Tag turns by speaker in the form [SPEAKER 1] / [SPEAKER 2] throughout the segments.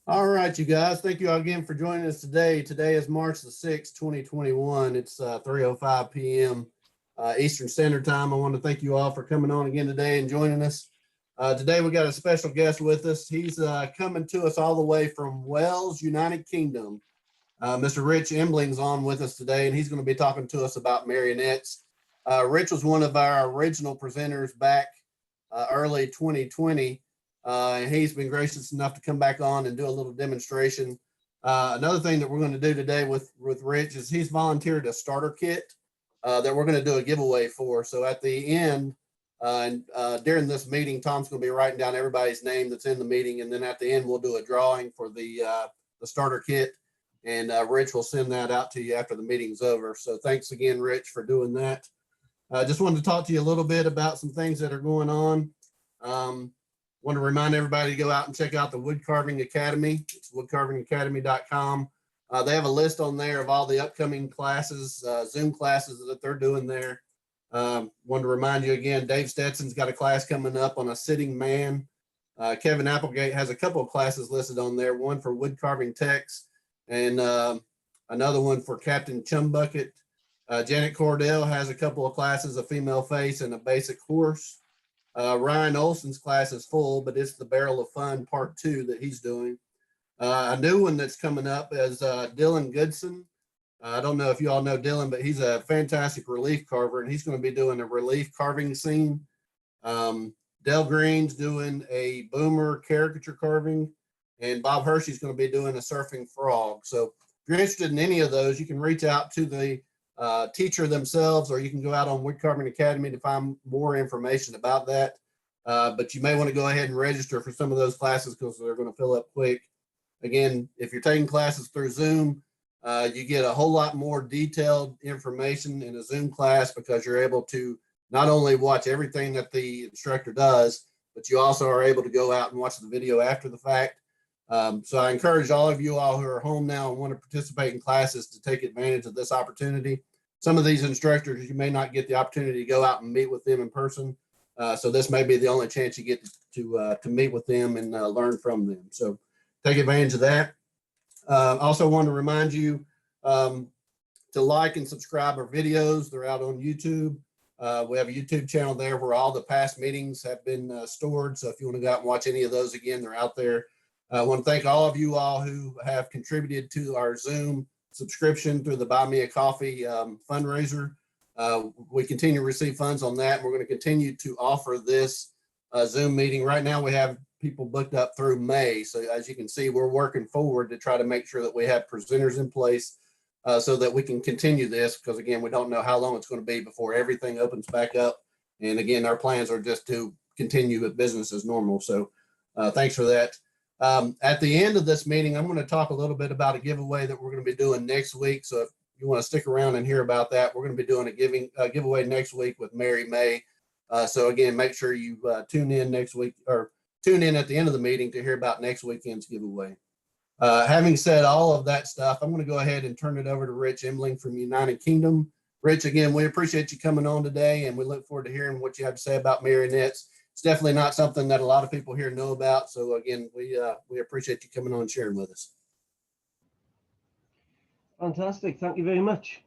[SPEAKER 1] All right, you guys, thank you all again for joining us today. Today is March the 6th, 2021. It's 3:05 p.m. Eastern Standard Time. I want to thank you all for coming on again today and joining us. Today we got a special guest with us. He's coming to us all the way from Wales, United Kingdom. Mr. Rich Embling's on with us today, and he's going to be talking to us about marionettes. Rich was one of our original presenters back early 2020. And he's been gracious enough to come back on and do a little demonstration. Another thing that we're going to do today with Rich is he's volunteered a starter kit that we're going to do a giveaway for. So at the end, during this meeting, Tom's going to be writing down everybody's name that's in the meeting. And then at the end, we'll do a drawing for the starter kit. And Rich will send that out to you after the meeting's over. So thanks again, Rich, for doing that. I just wanted to talk to you a little bit about some things that are going on. Want to remind everybody to go out and check out the Woodcarving Academy. It's woodcarvingacademy.com. They have a list on there of all the upcoming classes, Zoom classes that they're doing there. Want to remind you again, Dave Stetson's got a class coming up on a sitting man. Kevin Applegate has a couple of classes listed on there, one for wood carving techs and another one for Captain Chumbucket. Janet Cordell has a couple of classes, a female face and a basic horse. Ryan Olson's class is full, but it's the Barrel of Fun Part 2 that he's doing. A new one that's coming up is Dylan Goodson. I don't know if you all know Dylan, but he's a fantastic relief carver, and he's going to be doing a relief carving scene. Del Green's doing a boomer caricature carving, and Bob Hershey's going to be doing a surfing frog. So if you're interested in any of those, you can reach out to the teacher themselves, or you can go out on Woodcarving Academy to find more information about that. But you may want to go ahead and register for some of those classes because they're going to fill up quick. Again, if you're taking classes through Zoom, you get a whole lot more detailed information in a Zoom class because you're able to not only watch everything that the instructor does, but you also are able to go out and watch the video after the fact. So I encourage all of you all who are home now and want to participate in classes to take advantage of this opportunity. Some of these instructors, you may not get the opportunity to go out and meet with them in person. So this may be the only chance you get to meet with them and learn from them. So take advantage of that. Also want to remind you to like and subscribe our videos. They're out on YouTube. We have a YouTube channel there where all the past meetings have been stored. So if you want to go out and watch any of those again, they're out there. I want to thank all of you all who have contributed to our Zoom subscription through the Buy Me a Coffee fundraiser. We continue to receive funds on that. We're going to continue to offer this Zoom meeting. Right now we have people booked up through May. So as you can see, we're working forward to try to make sure that we have presenters in place so that we can continue this, because again, we don't know how long it's going to be before everything opens back up. And again, our plans are just to continue with business as normal. So thanks for that. At the end of this meeting, I'm going to talk a little bit about a giveaway that we're going to be doing next week. So if you want to stick around and hear about that, we're going to be doing a giveaway next week with Mary May. So again, make sure you tune in next week, or tune in at the end of the meeting to hear about next weekend's giveaway. Having said all of that stuff, I'm going to go ahead and turn it over to Rich Embling from United Kingdom. Rich, again, we appreciate you coming on today, and we look forward to hearing what you have to say about marionettes. It's definitely not something that a lot of people here know about. So again, we appreciate you coming on and sharing with us.
[SPEAKER 2] Fantastic. Thank you very much.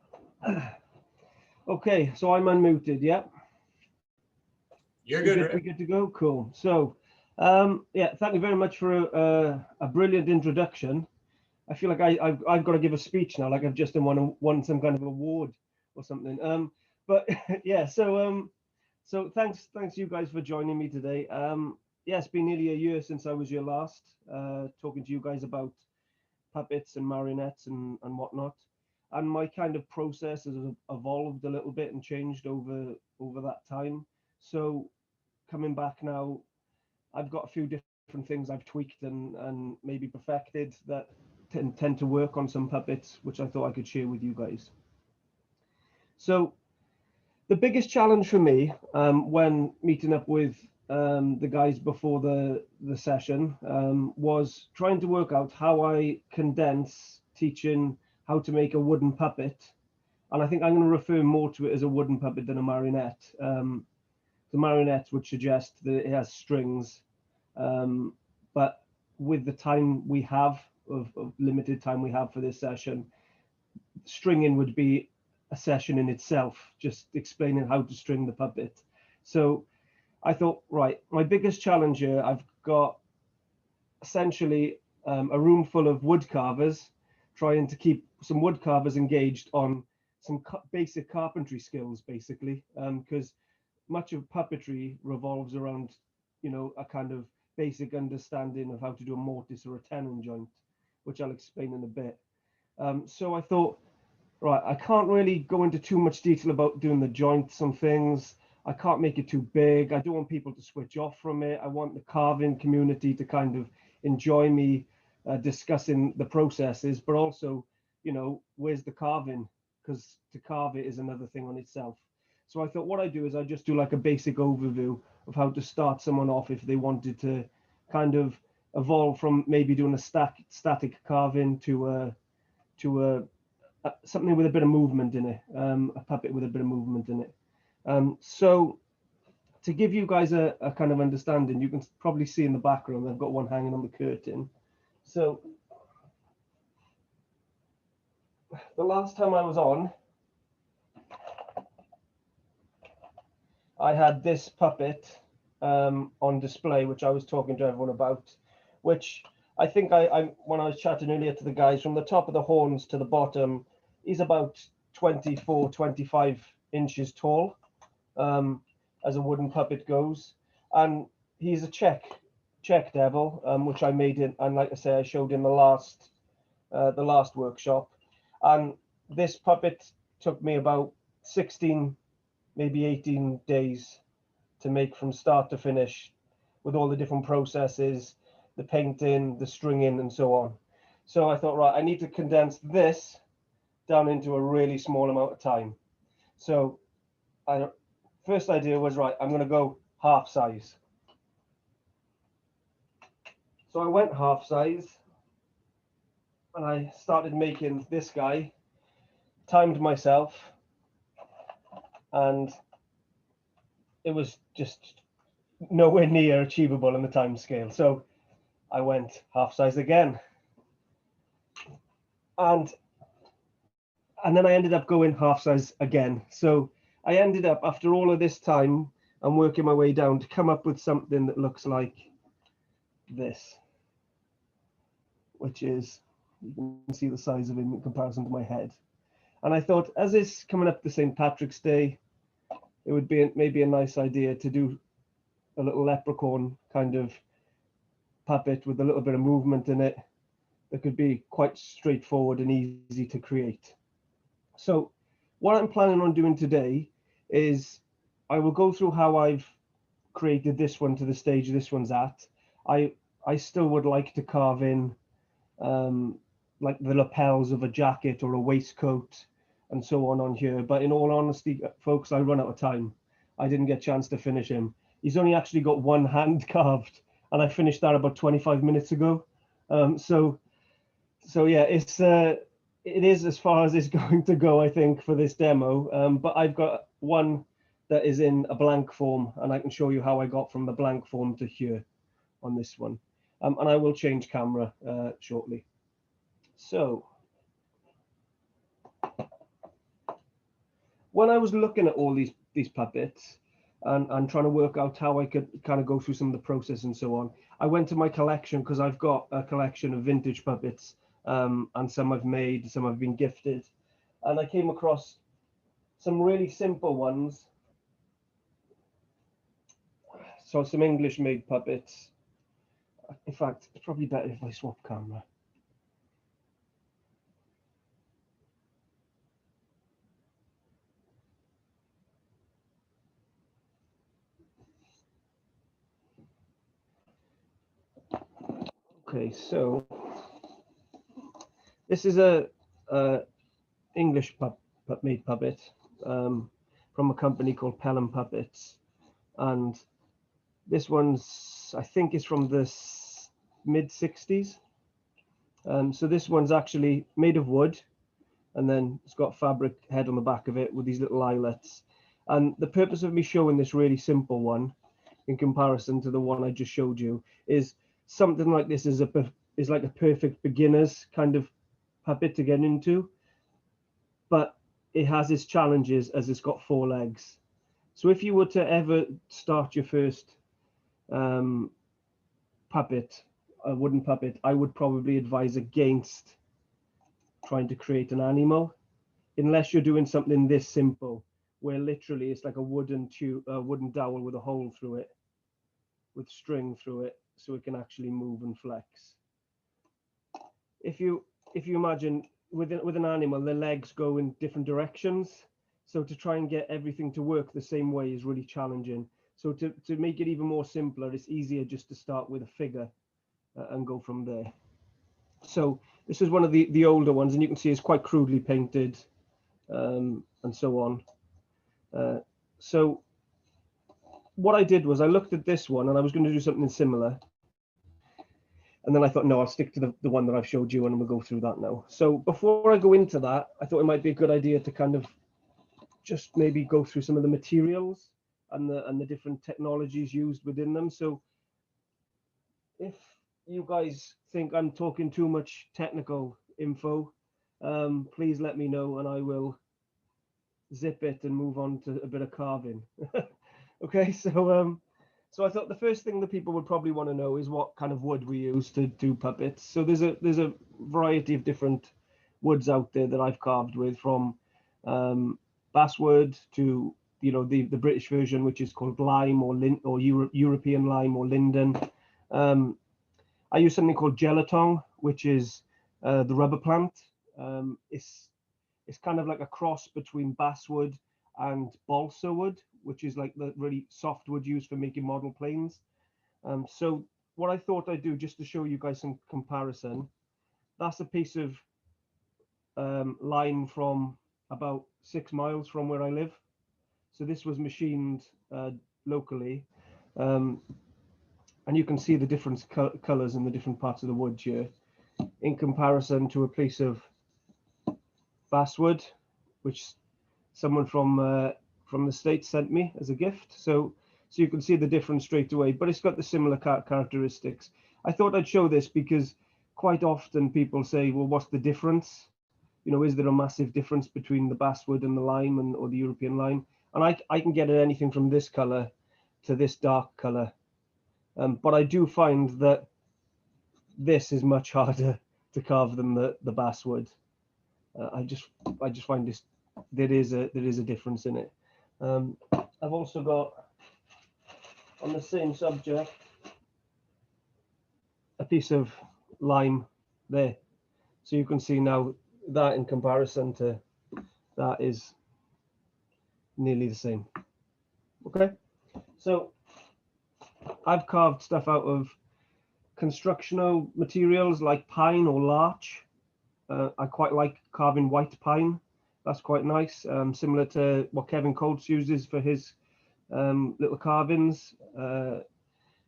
[SPEAKER 2] Okay, so I'm unmuted. Yeah.
[SPEAKER 3] You're good.
[SPEAKER 2] We're good to go. Cool. So, yeah, thank you very much for a brilliant introduction. I feel like I've got to give a speech now, like I've just won some kind of award or something. But yeah, so thanks you guys for joining me today. Yeah, it's been nearly a year since I was here last, talking to you guys about puppets and marionettes and whatnot. And my kind of process has evolved a little bit and changed over that time. So coming back now, I've got a few different things I've tweaked and maybe perfected that tend to work on some puppets, which I thought I could share with you guys. So the biggest challenge for me when meeting up with the guys before the session was trying to work out how I condense teaching how to make a wooden puppet. And I think I'm going to refer more to it as a wooden puppet than a marionette. The marionette would suggest that it has strings, but with the time we have, of limited time we have for this session, stringing would be a session in itself, just explaining how to string the puppet. So I thought, right, my biggest challenge here, I've got essentially a room full of wood carvers, trying to keep some wood carvers engaged on some basic carpentry skills, basically, because much of puppetry revolves around, a kind of basic understanding of how to do a mortise or a tenon joint, which I'll explain in a bit. So I thought, right, I can't really go into too much detail about doing the joints and things. I can't make it too big. I don't want people to switch off from it. I want the carving community to kind of enjoy me discussing the processes, but also, where's the carving? Because to carve it is another thing on itself. So I thought what I do is I just do like a basic overview of how to start someone off if they wanted to kind of evolve from maybe doing a static carving to something with a bit of movement in it, a puppet with a bit of movement in it. So to give you guys a kind of understanding, you can probably see in the background, I've got one hanging on the curtain. So the last time I was on, I had this puppet on display, which I was talking to everyone about, which I think when I was chatting earlier to the guys, from the top of the horns to the bottom, he's about 24, 25 inches tall, as a wooden puppet goes. And he's a Czech devil, which I made in, and like I say, I showed in the last workshop. And this puppet took me about 16, maybe 18 days to make from start to finish, with all the different processes, the painting, the stringing, and so on. So I thought, right, I need to condense this down into a really small amount of time. So first idea was, right, I'm going to go half size. So I went half size and I started making this guy, timed myself, and it was just nowhere near achievable in the time scale. So I went half size again. And then I ended up going half size again. So I ended up, after all of this time, I'm working my way down to come up with something that looks like this, which is, you can see the size of it in comparison to my head. And I thought, as it's coming up to St. Patrick's Day, it would be maybe a nice idea to do a little leprechaun kind of puppet with a little bit of movement in it that could be quite straightforward and easy to create. So what I'm planning on doing today is I will go through how I've created this one to the stage this one's at. I still would like to carve in like the lapels of a jacket or a waistcoat and so on here. But in all honesty, folks, I run out of time. I didn't get a chance to finish him. He's only actually got one hand carved, and I finished that about 25 minutes ago. So yeah, it is as far as it's going to go, I think, for this demo. But I've got one that is in a blank form, and I can show you how I got from the blank form to here on this one. And I will change camera shortly. So when I was looking at all these puppets and trying to work out how I could kind of go through some of the process and so on, I went to my collection, because I've got a collection of vintage puppets, and some I've made, some I've been gifted, and I came across some really simple ones. So some English made puppets. In fact, it's probably better if I swap camera. Okay, so this is a English made puppet from a company called Pelham Puppets, and this one's, I think, is from the mid 60s. So this one's actually made of wood, and then it's got a fabric head on the back of it with these little eyelets. And the purpose of me showing this really simple one in comparison to the one I just showed you is something like this is like a perfect beginner's kind of puppet to get into, but it has its challenges as it's got 4 legs. So if you were to ever start your first puppet, a wooden puppet, I would probably advise against trying to create an animal, unless you're doing something this simple, where literally it's like a wooden dowel with a hole through it, with string through it, so it can actually move and flex. If you imagine with an animal, the legs go in different directions, so to try and get everything to work the same way is really challenging. So to make it even more simpler, it's easier just to start with a figure and go from there. So this is one of the older ones, and you can see it's quite crudely painted, and so on. So what I did was I looked at this one, and I was going to do something similar. And then I thought, no, I'll stick to the one that I've showed you, and we'll go through that now. So before I go into that, I thought it might be a good idea to kind of just maybe go through some of the materials and the different technologies used within them. So if you guys think I'm talking too much technical info, please let me know, and I will zip it and move on to a bit of carving. Okay, so I thought the first thing that people would probably want to know is what kind of wood we use to do puppets. So there's a variety of different woods out there that I've carved with, from basswood to the British version, which is called lime or European lime or linden. I use something called gelatong, which is the rubber plant. It's kind of like a cross between basswood and balsa wood, which is like the really soft wood used for making model planes. So what I thought I'd do, just to show you guys some comparison, that's a piece of lime from about 6 miles from where I live. So this was machined locally. And you can see the different colors in the different parts of the wood here, in comparison to a piece of basswood, which someone from the States sent me as a gift. So you can see the difference straight away, but it's got the similar characteristics. I thought I'd show this because quite often people say, well, what's the difference? Is there a massive difference between the basswood and the lime or the European lime? And I can get anything from this color to this dark color. But I do find that this is much harder to carve than the basswood. I just find there is a difference in it. I've also got, on the same subject, a piece of lime there. So you can see now that in comparison to that is nearly the same. Okay, so I've carved stuff out of constructional materials like pine or larch. I quite like carving white pine. That's quite nice, similar to what Kevin Coates uses for his little carvings.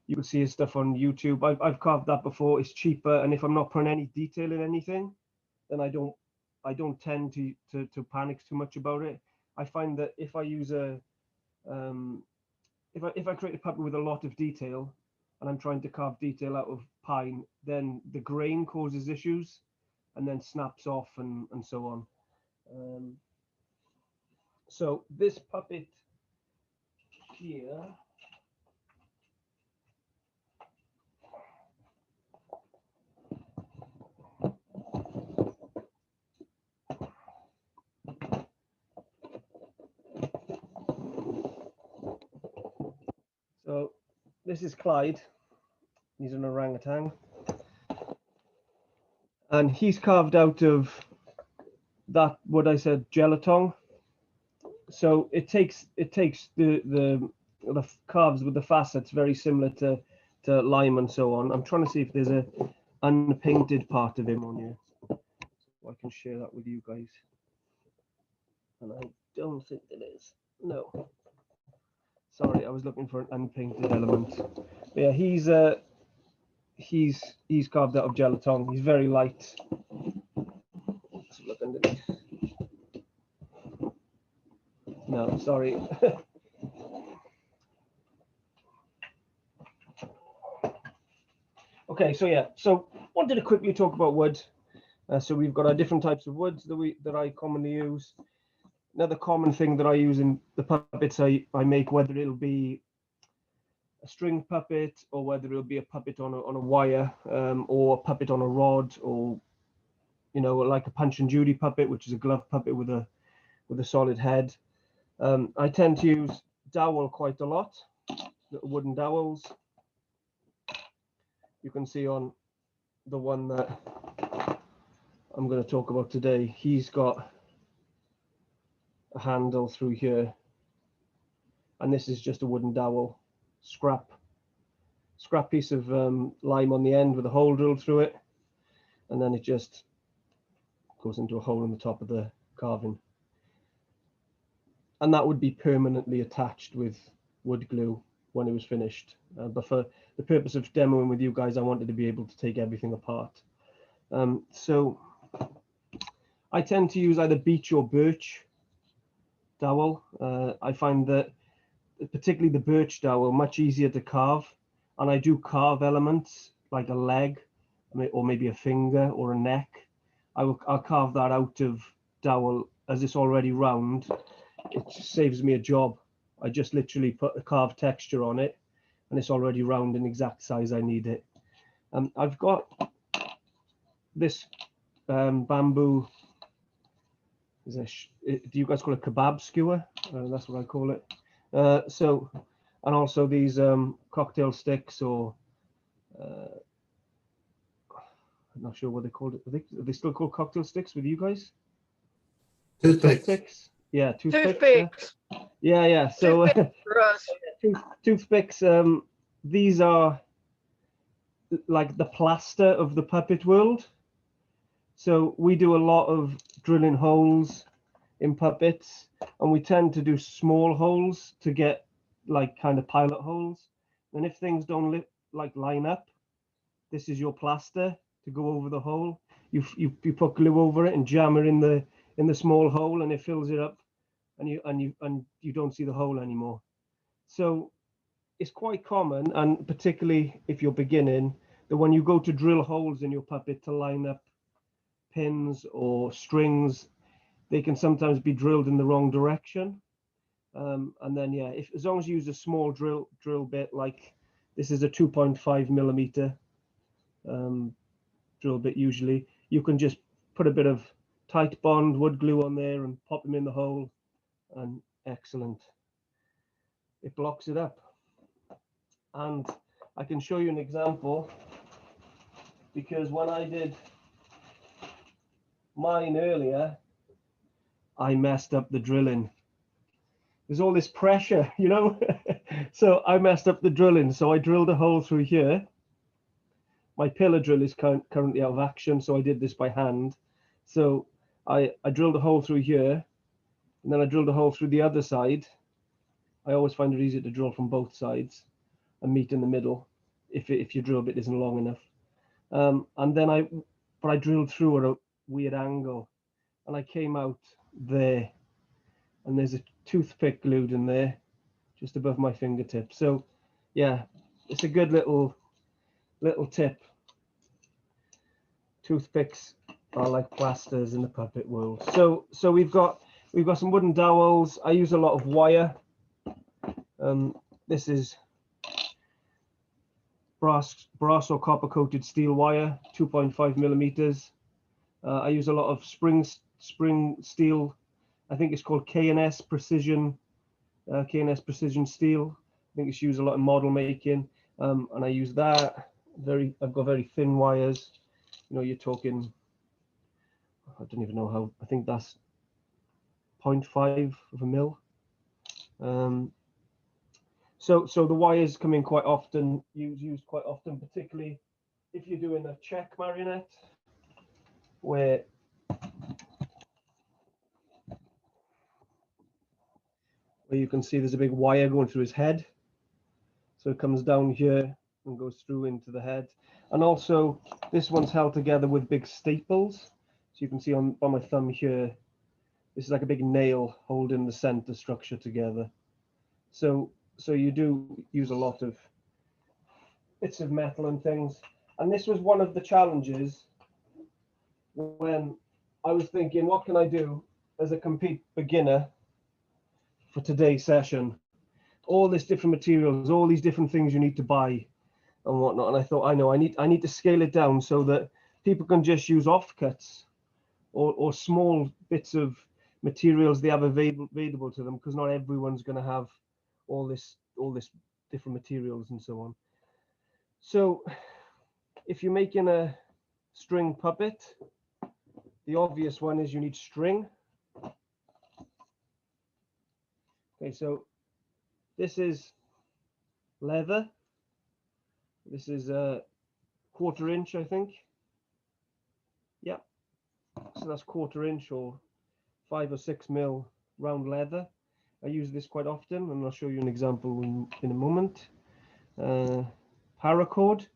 [SPEAKER 2] You can see his stuff on YouTube. I've carved that before. It's cheaper, and if I'm not putting any detail in anything, then I don't tend to panic too much about it. I find that if I use if I create a puppet with a lot of detail, and I'm trying to carve detail out of pine, then the grain causes issues, and then snaps off and so on. So this puppet here, so this is Clyde. He's an orangutan, and he's carved out of that, what I said, gelatong. So it takes the carves with the facets very similar to lime and so on. I'm trying to see if there's a unpainted part of him on here, so I can share that with you guys. And I don't think it is. No. Sorry, I was looking for an unpainted element. But yeah, he's carved out of gelatong. He's very light. Let's look underneath. No, sorry. Okay, so yeah, so wanted to quickly talk about wood. So we've got our different types of woods that I commonly use. Another common thing that I use in the puppets I make, whether it'll be a string puppet or whether it'll be a puppet on a wire, or a puppet on a rod, or like a Punch and Judy puppet, which is a glove puppet with a solid head. I tend to use dowel quite a lot, little wooden dowels. You can see on the one that I'm going to talk about today, he's got a handle through here, and this is just a wooden dowel, scrap piece of lime on the end with a hole drilled through it, and then it just goes into a hole in the top of the carving, and that would be permanently attached with wood glue when it was finished. But for the purpose of demoing with you guys, I wanted to be able to take everything apart. So I tend to use either beech or birch dowel. I find that particularly the birch dowel much easier to carve, and I do carve elements like a leg or maybe a finger or a neck. I'll carve that out of dowel as it's already round. It just saves me a job. I just literally put a carved texture on it, and it's already round in exact size I need it. I've got this bamboo. Do you guys call it kebab skewer? That's what I call it. And also these cocktail sticks, or I'm not sure what they called it. Are they still called cocktail sticks with you guys?
[SPEAKER 1] Toothpicks.
[SPEAKER 2] Yeah, toothpicks.
[SPEAKER 4] Toothpicks.
[SPEAKER 2] Yeah. So
[SPEAKER 4] For us.
[SPEAKER 2] toothpicks. These are like the plaster of the puppet world. So we do a lot of drilling holes in puppets, and we tend to do small holes to get like kind of pilot holes. And if things don't line up, this is your plaster to go over the hole. You put glue over it and jam it in the small hole, and it fills it up, and you don't see the hole anymore. So it's quite common, and particularly if you're beginning, that when you go to drill holes in your puppet to line up pins or strings, they can sometimes be drilled in the wrong direction. And then as long as you use a small drill bit, like this is a 2.5 millimeter drill bit, usually you can just put a bit of tight bond wood glue on there and pop them in the hole, and excellent, it blocks it up. And I can show you an example, because when I did mine earlier, I messed up the drilling. There's all this pressure, so I messed up the drilling. So I drilled a hole through here. My pillar drill is currently out of action, so I did this by hand. So I drilled a hole through here, and then I drilled a hole through the other side. I always find it easier to drill from both sides and meet in the middle if your drill bit isn't long enough. And then I drilled through at a weird angle, and I came out there, and there's a toothpick glued in there just above my fingertip. So yeah, it's a good little tip. Toothpicks are like plasters in the puppet world. So we've got some wooden dowels. I use a lot of wire. This is brass or copper coated steel wire, 2.5 millimeters. I use a lot of spring steel. I think it's called K&S Precision steel. I think it's used a lot in model making, and I use that. I've got very thin wires. You're talking, I don't even know how. I think that's 0.5 of a mil. So the wires come in quite often, used quite often, particularly if you're doing a check marionette, where you can see there's a big wire going through his head. So it comes down here and goes through into the head. And also this one's held together with big staples. So you can see on my thumb here, this is like a big nail holding the center structure together. So you do use a lot of bits of metal and things. And this was one of the challenges when I was thinking, what can I do as a complete beginner for today's session? All these different materials, all these different things you need to buy and whatnot. And I thought, I need to scale it down so that people can just use offcuts or small bits of materials they have available to them, because not everyone's going to have all this different materials and so on. So if you're making a string puppet, the obvious one is you need string. Okay, so this is leather. This is a 1/4 inch, I think. Yeah, so that's 1/4 inch or 5 or 6 mil round leather. I use this quite often, and I'll show you an example in a moment. Paracord,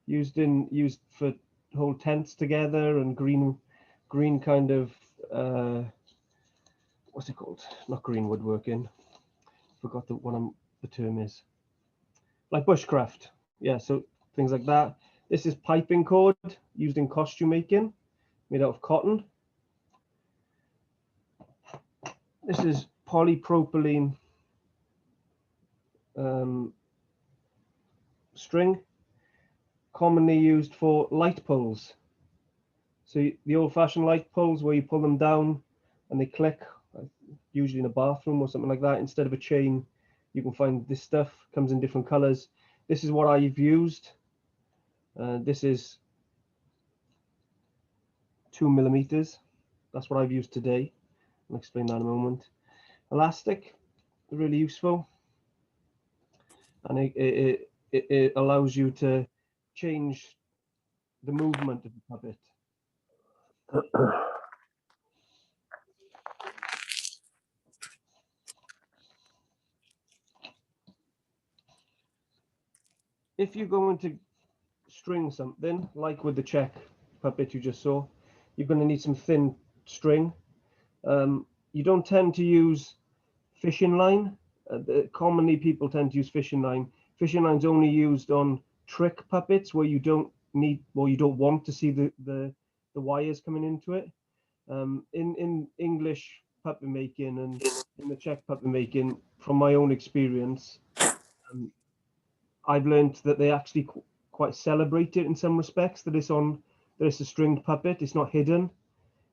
[SPEAKER 2] used for hold tents together, and green kind of what's it called? Not green woodworking. Forgot the term is. Like bushcraft. Yeah, so things like that. This is piping cord used in costume making, made out of cotton. This is polypropylene string, commonly used for light poles. So the old-fashioned light poles where you pull them down and they click, usually in a bathroom or something like that. Instead of a chain, you can find this stuff, comes in different colors. This is what I've used. This is 2 millimeters. That's what I've used today. I'll explain that in a moment. Elastic, really useful. And it allows you to change the movement of the puppet. If you're going to string something, like with the Czech puppet you just saw, you're going to need some thin string. You don't tend to use fishing line. Commonly, people tend to use fishing line. Fishing line's only used on trick puppets where you don't want to see the wires coming into it. In English puppet making and in the Czech puppet making, from my own experience, I've learned that they actually quite celebrate it in some respects, that it's a stringed puppet. It's not hidden.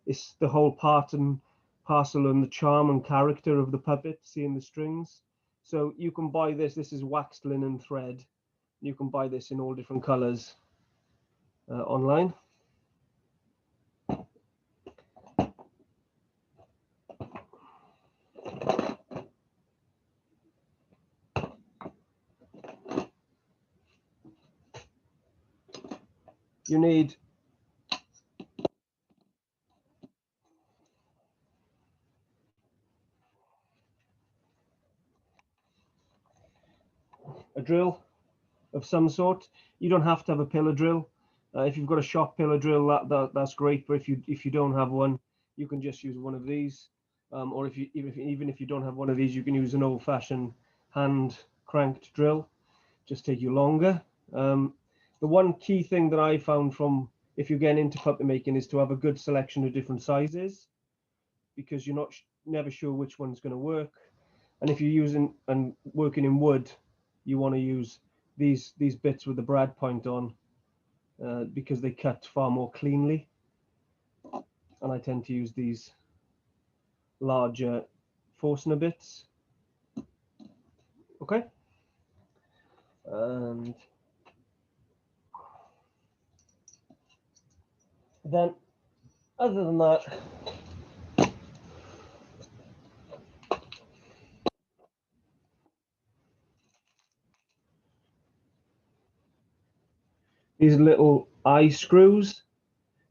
[SPEAKER 2] It's the whole part and parcel and the charm and character of the puppet, seeing the strings. So you can buy this. This is waxed linen thread. You can buy this in all different colors online. You need a drill of some sort. You don't have to have a pillar drill. If you've got a shop pillar drill, that's great. But if you don't have one, you can just use one of these. Or even if you don't have one of these, you can use an old-fashioned hand cranked drill. Just take you longer. The one key thing that I found from if you're getting into puppet making is to have a good selection of different sizes, because you're never sure which one's going to work. And if you're using and working in wood, you want to use these bits with the brad point on, because they cut far more cleanly. And I tend to use these larger Forstner bits. Okay. And then, other than that, these little eye screws.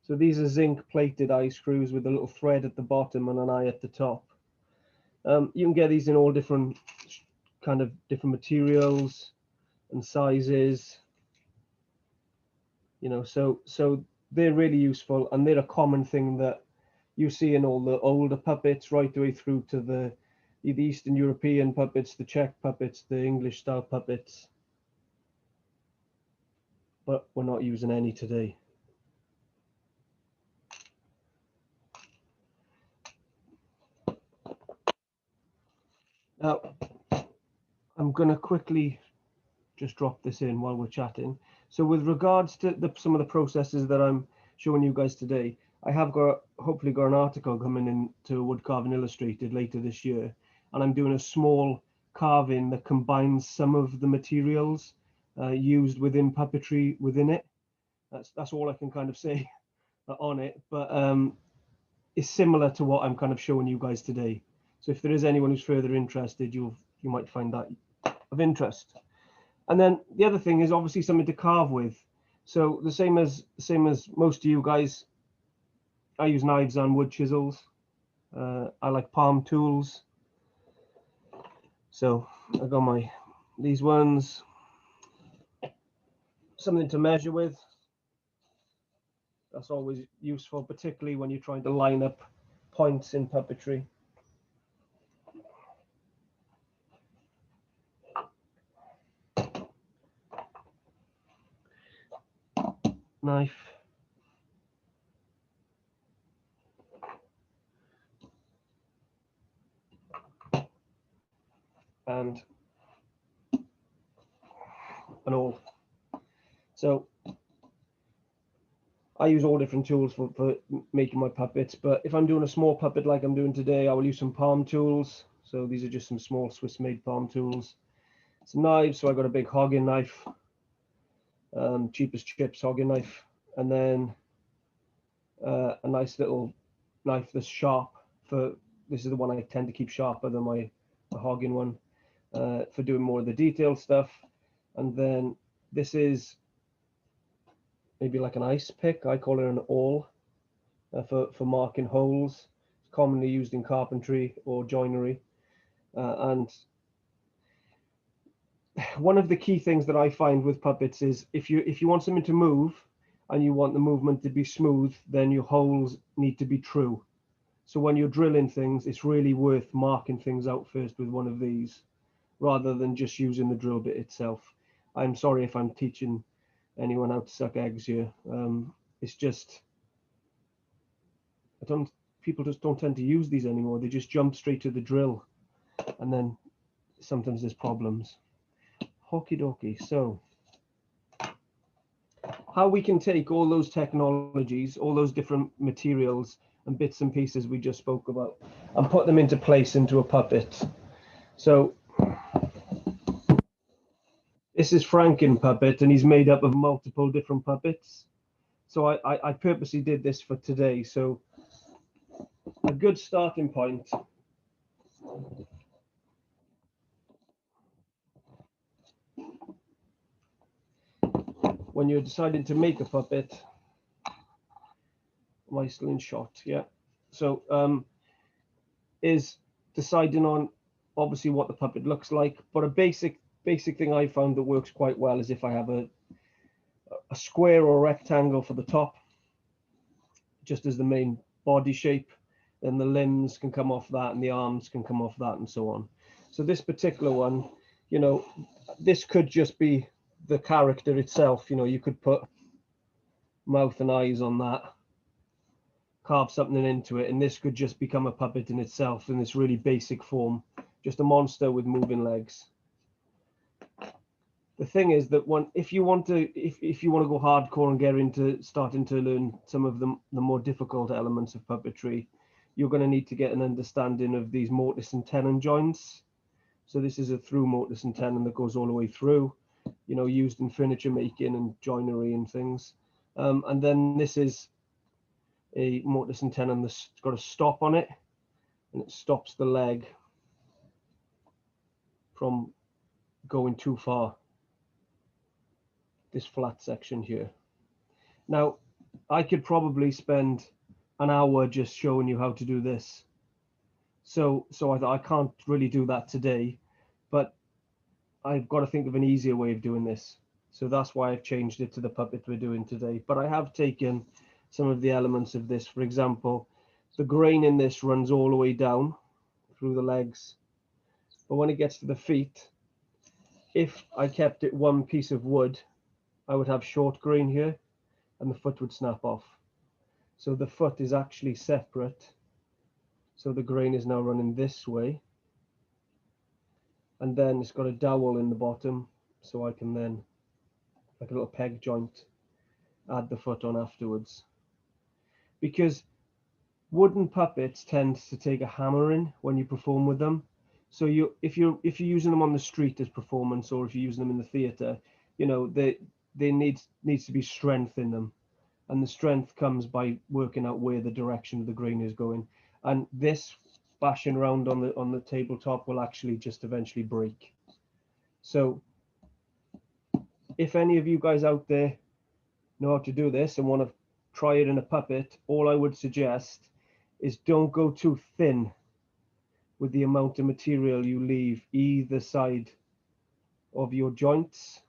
[SPEAKER 2] So these are zinc plated eye screws with a little thread at the bottom and an eye at the top. You can get these in all different materials and sizes. So they're really useful, and they're a common thing that you see in all the older puppets, right the way through to the Eastern European puppets, the Czech puppets, the English style puppets. but we're not using any today. Now, I'm going to quickly just drop this in while we're chatting. So with regards to some of the processes that I'm showing you guys today, I have hopefully got an article coming into Wood Carving Illustrated later this year, and I'm doing a small carving that combines some of the materials used within puppetry within it. That's all I can kind of say on it, but it's similar to what I'm kind of showing you guys today. So if there is anyone who's further interested, you might find that of interest. And then the other thing is obviously something to carve with. So the same as most of you guys, I use knives and wood chisels. I like palm tools. So I got these ones, something to measure with. That's always useful, particularly when you're trying to line up points in puppetry. Knife. And an awl. So I use all different tools for making my puppets, but if I'm doing a small puppet like I'm doing today, I will use some palm tools. So these are just some small Swiss made palm tools. Some knives, so I got a big hogging knife, cheapest chips hogging knife, and then a nice little knife that's sharp. This is the one I tend to keep sharper than my hogging one, for doing more of the detailed stuff. And then this is maybe like an ice pick. I call it an awl, for marking holes. It's commonly used in carpentry or joinery. And one of the key things that I find with puppets is if you want something to move and you want the movement to be smooth, then your holes need to be true. So when you're drilling things, it's really worth marking things out first with one of these, rather than just using the drill bit itself. I'm sorry if I'm teaching anyone how to suck eggs here. It's just, people just don't tend to use these anymore. They just jump straight to the drill, and then sometimes there's problems. Okie dokie. So how we can take all those technologies, all those different materials and bits and pieces we just spoke about, and put them into place into a puppet. So this is Franken puppet, and he's made up of multiple different puppets. So I purposely did this for today. So a good starting point when you're deciding to make a puppet. Am I still in shot? Yeah. So is deciding on obviously what the puppet looks like, but a basic thing I found that works quite well is if I have a square or rectangle for the top, just as the main body shape, then the limbs can come off that and the arms can come off that and so on. So this particular one, this could just be the character itself. You could put mouth and eyes on that, carve something into it, and this could just become a puppet in itself in this really basic form, just a monster with moving legs. The thing is that if you want to go hardcore and get into starting to learn some of the more difficult elements of puppetry, you're going to need to get an understanding of these mortise and tenon joints. So this is a through mortise and tenon that goes all the way through, used in furniture making and joinery and things. And then this is a mortise and tenon that's got a stop on it, and it stops the leg from going too far. This flat section here. Now, I could probably spend an hour just showing you how to do this. So I thought I can't really do that today, but I've got to think of an easier way of doing this. So that's why I've changed it to the puppet we're doing today. But I have taken some of the elements of this. For example, the grain in this runs all the way down through the legs. But when it gets to the feet, if I kept it one piece of wood, I would have short grain here and the foot would snap off. So the foot is actually separate. So the grain is now running this way. And then it's got a dowel in the bottom. So I can then, like a little peg joint, add the foot on afterwards. Because wooden puppets tend to take a hammering when you perform with them. So if you're using them on the street as performance, or if you're using them in the theatre, you know, they needs to be strength in them, and the strength comes by working out where the direction of the grain is going. And this bashing around on the tabletop will actually just eventually break. So if any of you guys out there know how to do this and want to try it in a puppet, all I would suggest is don't go too thin with the amount of material you leave either side of your joints.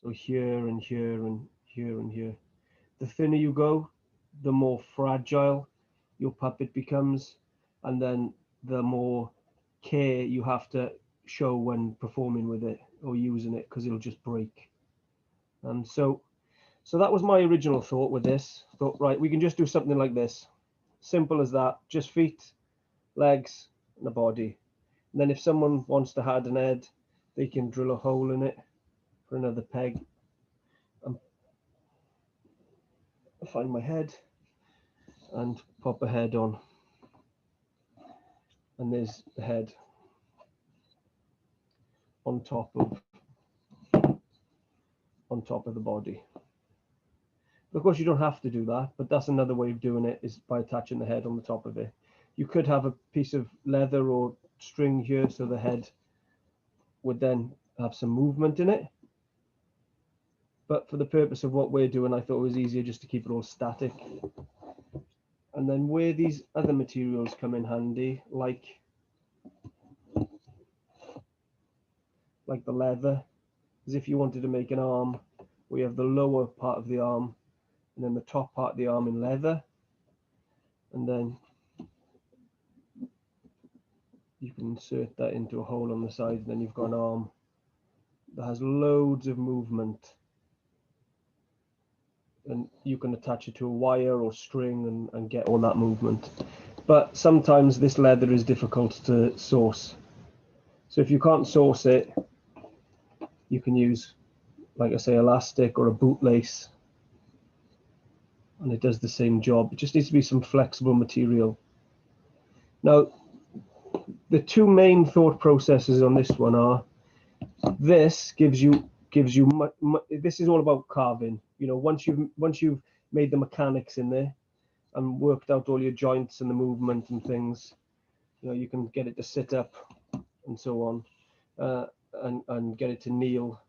[SPEAKER 2] So here and here and here and here. The thinner you go, the more fragile your puppet becomes, and then the more care you have to show when performing with it or using it, because it'll just break. And so that was my original thought with this. Thought, right, we can just do something like this. Simple as that, just feet, legs, and a body. And then if someone wants to add an head, they can drill a hole in it for another peg. I'll find my head and pop a head on. And there's the head on top of the body. Of course, you don't have to do that, but that's another way of doing it, is by attaching the head on the top of it. You could have a piece of leather or string here, so the head would then have some movement in it. But for the purpose of what we're doing, I thought it was easier just to keep it all static. And then where these other materials come in handy, like the leather, is if you wanted to make an arm, we have the lower part of the arm and then the top part of the arm in leather, and then you can insert that into a hole on the side, and then you've got an arm that has loads of movement, and you can attach it to a wire or string and get all that movement. But sometimes this leather is difficult to source, so if you can't source it, you can use, like I say, elastic or a bootlace, and it does the same job. It just needs to be some flexible material. Now, the two main thought processes on this one are, this gives you this is all about carving. You know, once you've made the mechanics in there and worked out all your joints and the movement and things, you know, you can get it to sit up and so on, and get it to kneel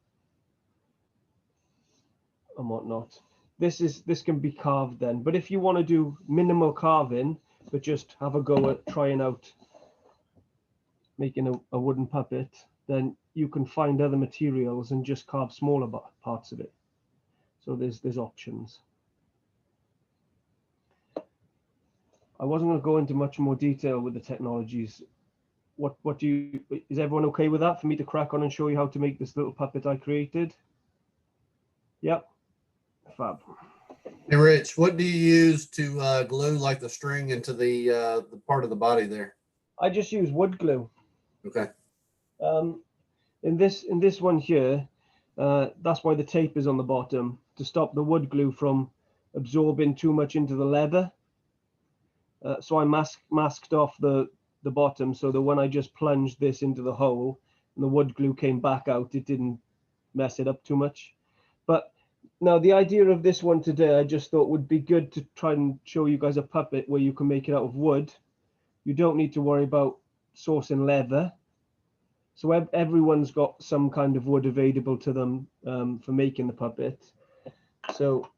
[SPEAKER 2] and whatnot. This can be carved then. But if you want to do minimal carving, but just have a go at trying out making a wooden puppet, then you can find other materials and just carve smaller parts of it. So there's options. I wasn't going to go into much more detail with the technologies. Is everyone okay with that, for me to crack on and show you how to make this little puppet I created? Yep. Fab.
[SPEAKER 1] Hey, Rich, what do you use to glue like the string into the part of the body there?
[SPEAKER 2] I just use wood glue.
[SPEAKER 1] Okay.
[SPEAKER 2] In this one here, that's why the tape is on the bottom, to stop the wood glue from absorbing too much into the leather. So I masked off the bottom, so that when I just plunged this into the hole and the wood glue came back out, it didn't mess it up too much. But now the idea of this one today, I just thought would be good to try and show you guys a puppet where you can make it out of wood. You don't need to worry about sourcing leather. So everyone's got some kind of wood available to them for making the puppet. So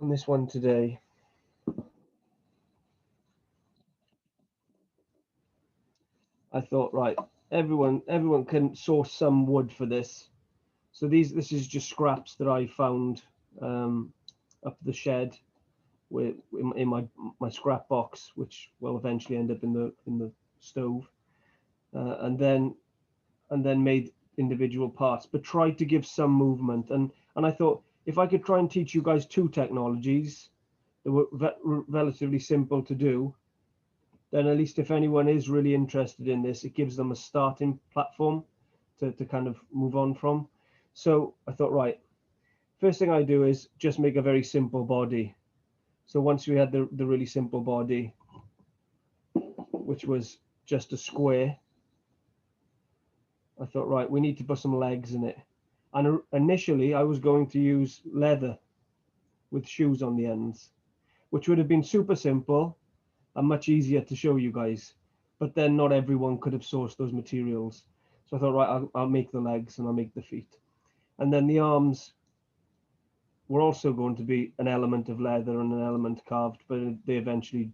[SPEAKER 2] on this one today, I thought, right, everyone can source some wood for this. So this is just scraps that I found up the shed, in my scrap box, which will eventually end up in the stove. and then made individual parts, but tried to give some movement. And I thought if I could try and teach you guys two technologies that were relatively simple to do, then at least if anyone is really interested in this, it gives them a starting platform to kind of move on from. So I thought, right, first thing I do is just make a very simple body. So once we had the really simple body, which was just a square, I thought, right, we need to put some legs in it. And initially I was going to use leather with shoes on the ends, which would have been super simple and much easier to show you guys. But then not everyone could have sourced those materials. So I thought, right, I'll make the legs and I'll make the feet. And then the arms were also going to be an element of leather and an element carved, but they eventually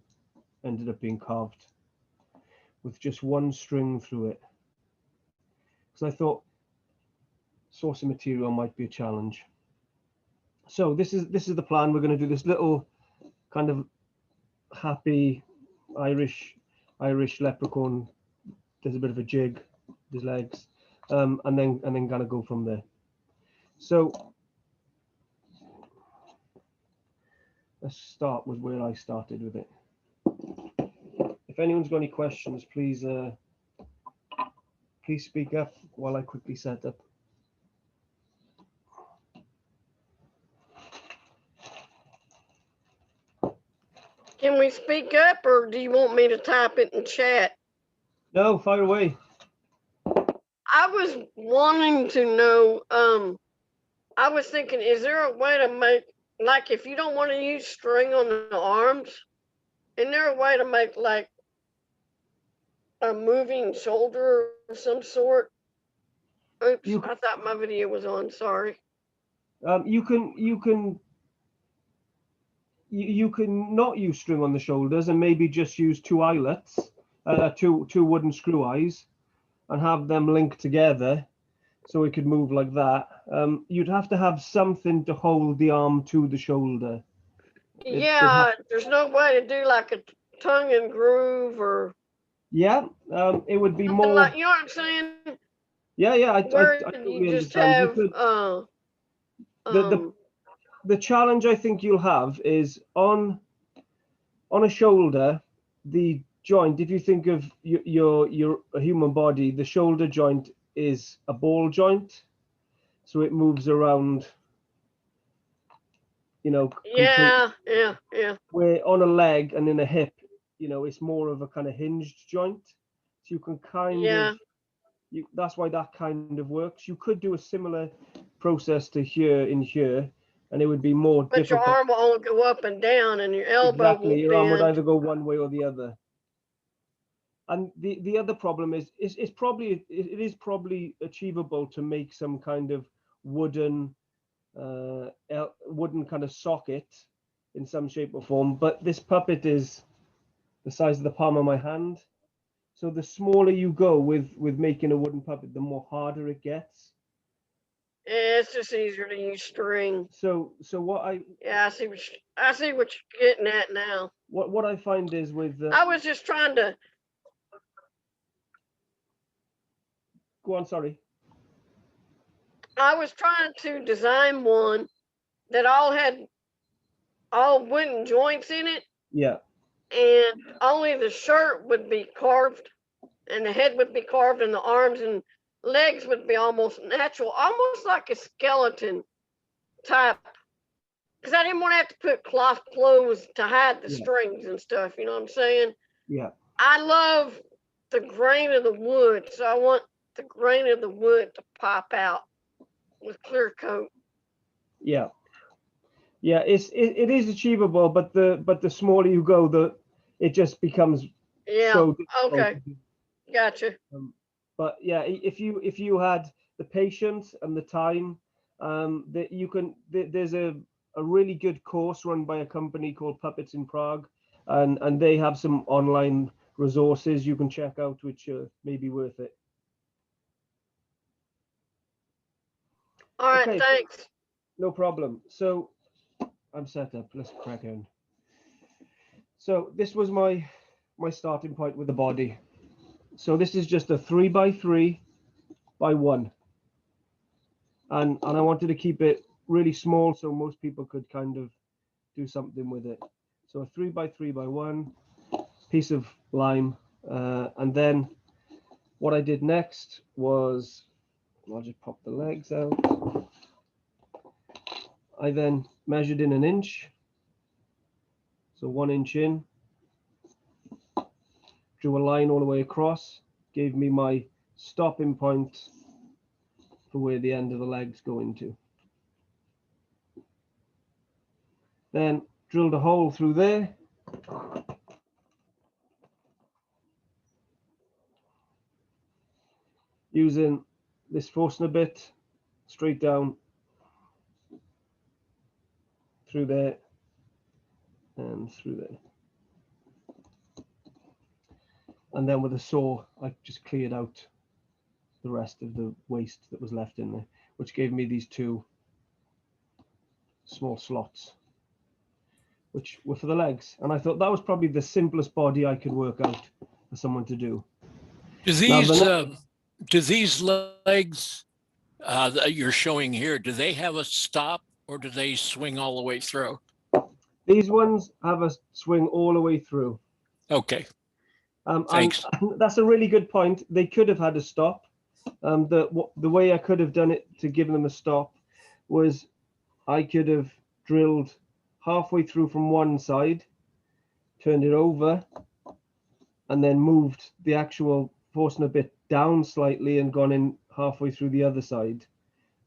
[SPEAKER 2] ended up being carved with just one string through it. Because I thought sourcing material might be a challenge. So this is the plan. We're going to do this little kind of happy Irish leprechaun. There's a bit of a jig, his legs, and then kind of go from there. So let's start with where I started with it. If anyone's got any questions, please speak up while I quickly set up.
[SPEAKER 4] Can we speak up, or do you want me to type it in chat?
[SPEAKER 2] No, fire away.
[SPEAKER 4] I was wanting to know, I was thinking, is there a way to make, like, if you don't want to use string on the arms, is there a way to make like a moving shoulder of some sort? Oops, I thought my video was on, sorry.
[SPEAKER 2] You can not use string on the shoulders and maybe just use two eyelets, two wooden screw eyes, and have them linked together so it could move like that. You'd have to have something to hold the arm to the shoulder.
[SPEAKER 4] Yeah, there's no way to do like a tongue and groove or.
[SPEAKER 2] Yeah, it would be more
[SPEAKER 4] like, you know what I'm saying?
[SPEAKER 2] Yeah, I
[SPEAKER 4] Where
[SPEAKER 2] totally
[SPEAKER 4] you just
[SPEAKER 2] understand.
[SPEAKER 4] have
[SPEAKER 2] The challenge I think you'll have is on a shoulder, the joint. If you think of your human body, the shoulder joint is a ball joint, so it moves around.
[SPEAKER 4] yeah.
[SPEAKER 2] Where on a leg and in a hip, it's more of a kind of hinged joint, so you can kind of. That's why that kind of works. You could do a similar process to here, and it would be more
[SPEAKER 4] but
[SPEAKER 2] difficult.
[SPEAKER 4] your arm will only go up and down, and your elbow
[SPEAKER 2] Exactly, your arm would either go one way or the other. And the other problem is it is probably achievable to make some kind of wooden kind of socket in some shape or form, but this puppet is the size of the palm of my hand. So the smaller you go with making a wooden puppet, the more harder it gets.
[SPEAKER 4] Yeah, it's just easier to use string.
[SPEAKER 2] So what I
[SPEAKER 4] see what you're getting at now.
[SPEAKER 2] What I find is with
[SPEAKER 4] I was just trying to
[SPEAKER 2] go on. Sorry.
[SPEAKER 4] I was trying to design one that had all wooden joints in it.
[SPEAKER 2] Yeah.
[SPEAKER 4] And only the shirt would be carved, and the head would be carved, and the arms and legs would be almost natural, almost like a skeleton type. Because I didn't want to have to put cloth clothes to hide the strings and stuff. You know what I'm saying?
[SPEAKER 2] Yeah.
[SPEAKER 4] I love the grain of the wood, so I want the grain of the wood to pop out with clear coat.
[SPEAKER 2] Yeah. Yeah, it is achievable, but the smaller you go, it just becomes so difficult.
[SPEAKER 4] Okay, gotcha.
[SPEAKER 2] But yeah, if you had the patience and the time, that you can. There's a really good course run by a company called Puppets in Prague, and they have some online resources you can check out, which may be worth it.
[SPEAKER 4] All right, okay, thanks.
[SPEAKER 2] No problem. So I'm set up. Let's crack on. So this was my starting point with the body. So this is just a 3x3 by 1. And I wanted to keep it really small so most people could kind of do something with it. So a 3x3 by 1 piece of lime. And then what I did next was, I'll just pop the legs out. I then measured in an inch. So 1 inch in. Drew a line all the way across. Gave me my stopping point for where the end of the legs go into. Then drilled a hole through there. Using this Forstner bit straight down through there and through there. And then with a saw, I just cleared out the rest of the waste that was left in there, which gave me these 2 small slots, which were for the legs. And I thought that was probably the simplest body I could work out for someone to do.
[SPEAKER 5] Do these legs that you're showing here, do they have a stop or do they swing all the way through?
[SPEAKER 2] These ones have a swing all the way through.
[SPEAKER 5] Okay. Thanks.
[SPEAKER 2] And that's a really good point. They could have had a stop. The way I could have done it to give them a stop was I could have drilled halfway through from one side, turned it over, and then moved the actual Forstner bit down slightly and gone in halfway through the other side,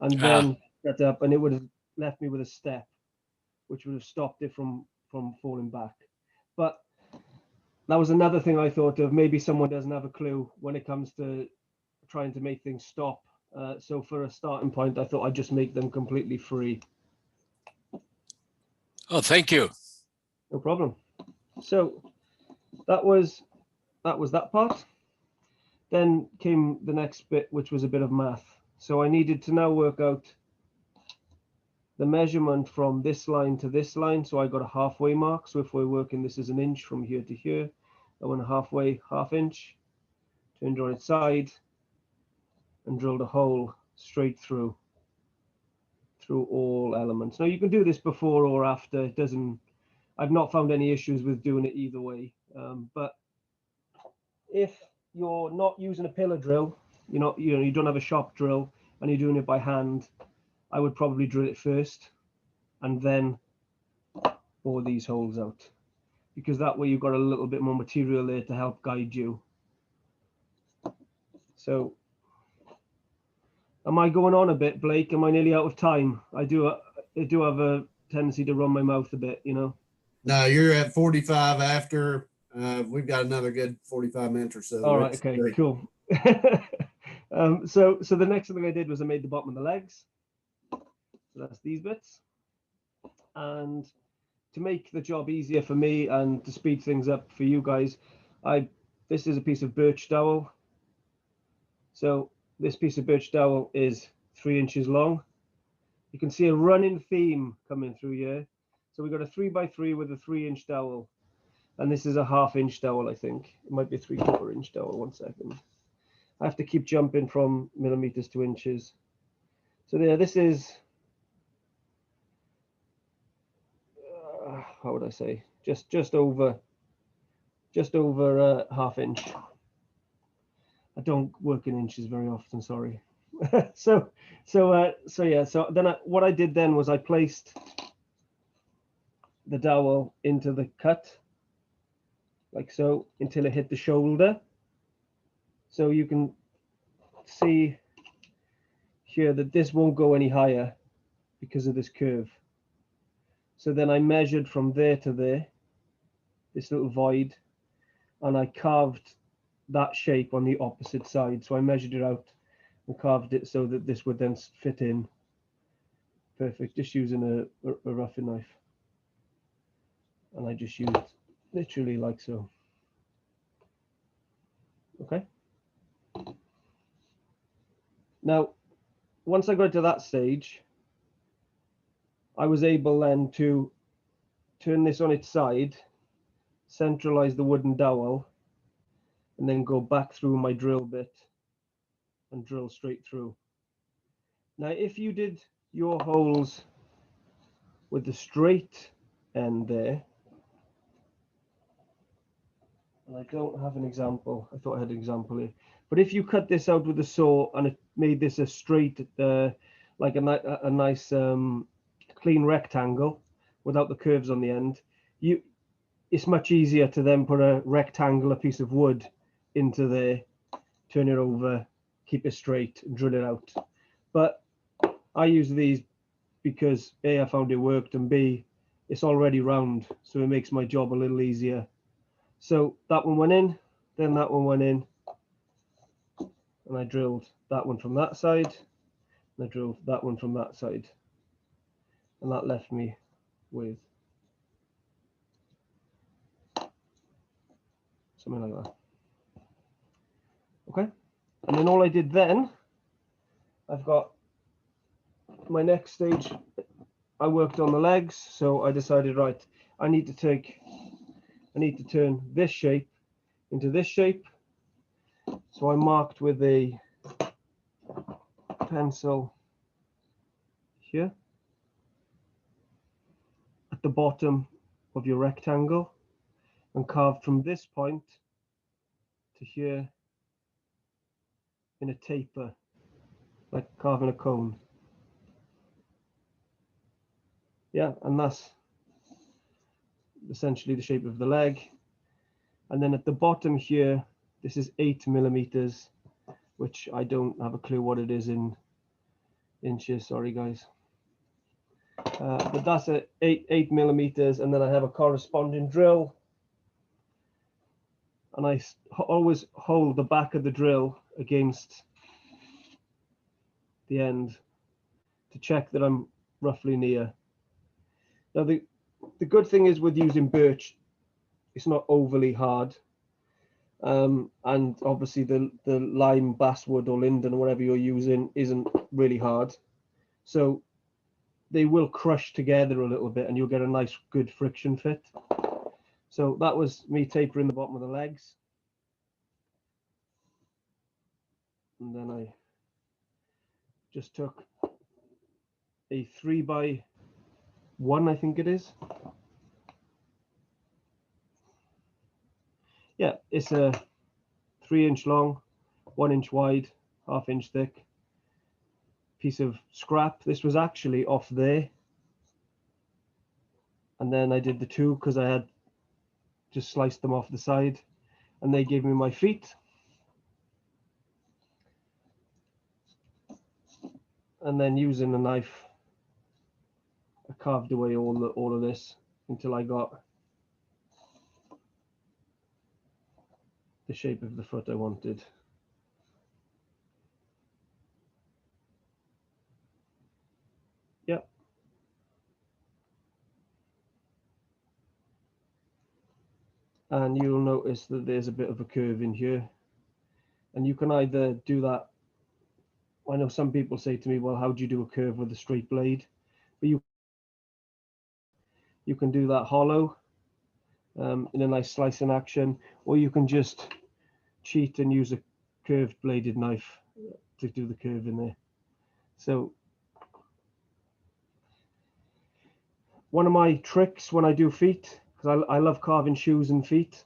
[SPEAKER 2] and then set up, and it would have left me with a step, which would have stopped it from falling back. But that was another thing I thought of. Maybe someone doesn't have a clue when it comes to trying to make things stop. So for a starting point, I thought I'd just make them completely free.
[SPEAKER 5] Oh, thank you.
[SPEAKER 2] No problem. So that was that part. Then came the next bit, which was a bit of math. So I needed to now work out the measurement from this line to this line. So I got a halfway mark. So if we're working this as an inch from here to here, I went halfway, half inch, turned on its side, and drilled a hole straight through all elements. Now you can do this before or after. It doesn't. I've not found any issues with doing it either way. But if you're not using a pillar drill, you don't have a shop drill, and you're doing it by hand, I would probably drill it first, and then bore these holes out, because that way you've got a little bit more material there to help guide you. So, am I going on a bit, Blake? Am I nearly out of time? I do have a tendency to run my mouth a bit,
[SPEAKER 1] No, you're at 45 after. We've got another good 45 minutes or so.
[SPEAKER 2] All right, okay,
[SPEAKER 1] great.
[SPEAKER 2] cool. So the next thing I did was I made the bottom of the legs. So that's these bits. And to make the job easier for me and to speed things up for you guys, this is a piece of birch dowel. So this piece of birch dowel is 3 inches long. You can see a running theme coming through here. So we've got a 3x3 with a 3-inch dowel. And this is a half-inch dowel, I think. It might be a 3/4 inch dowel. 1 second. I have to keep jumping from millimeters to inches. So there, this is, how would I say? Just over a half inch. I don't work in inches very often, sorry. So then what I did then was I placed the dowel into the cut, like so, until it hit the shoulder. So you can see here that this won't go any higher because of this curve. So then I measured from there to there, this little void, and I carved that shape on the opposite side. So I measured it out and carved it so that this would then fit in perfect, just using a roughing knife. And I just used literally like so. Okay. Now, once I got to that stage, I was able then to turn this on its side, centralize the wooden dowel, and then go back through my drill bit and drill straight through. Now, if you did your holes with the straight end there, and I don't have an example, I thought I had an example here, but if you cut this out with a saw and it made this a straight, like a nice clean rectangle without the curves on the end, it's much easier to then put a rectangular piece of wood into there, turn it over, keep it straight, and drill it out. But I use these because A, I found it worked, and B, it's already round, so it makes my job a little easier. So that one went in, then that one went in, and I drilled that one from that side, and I drilled that one from that side, and that left me with something like that. Okay, and then all I did then, I've got my next stage. I worked on the legs, so I decided, right, I need to turn this shape into this shape. So I marked with a pencil here at the bottom of your rectangle, and carved from this point to here in a taper, like carving a cone. Yeah, and that's essentially the shape of the leg. And then at the bottom here, this is 8 millimeters, which I don't have a clue what it is in inches, sorry guys. But that's at 8 millimeters, and then I have a corresponding drill. And I always hold the back of the drill against the end to check that I'm roughly near. Now the good thing is with using birch, it's not overly hard. And obviously the lime, basswood or linden or whatever you're using isn't really hard. So they will crush together a little bit and you'll get a nice good friction fit. So that was me tapering the bottom of the legs. And then I just took a 3x1, I think it is. Yeah, it's a 3-inch long, 1-inch wide, 1/2-inch thick piece of scrap. This was actually off there. And then I did the two because I had just sliced them off the side, and they gave me my feet. And then using a knife, I carved away all of this until I got the shape of the foot I wanted. Yep. And you'll notice that there's a bit of a curve in here. And you can either do that. I know some people say to me, well, how do you do a curve with a straight blade? But you can do that hollow in a nice slicing action, or you can just cheat and use a curved bladed knife to do the curve in there. So one of my tricks when I do feet, because I love carving shoes and feet,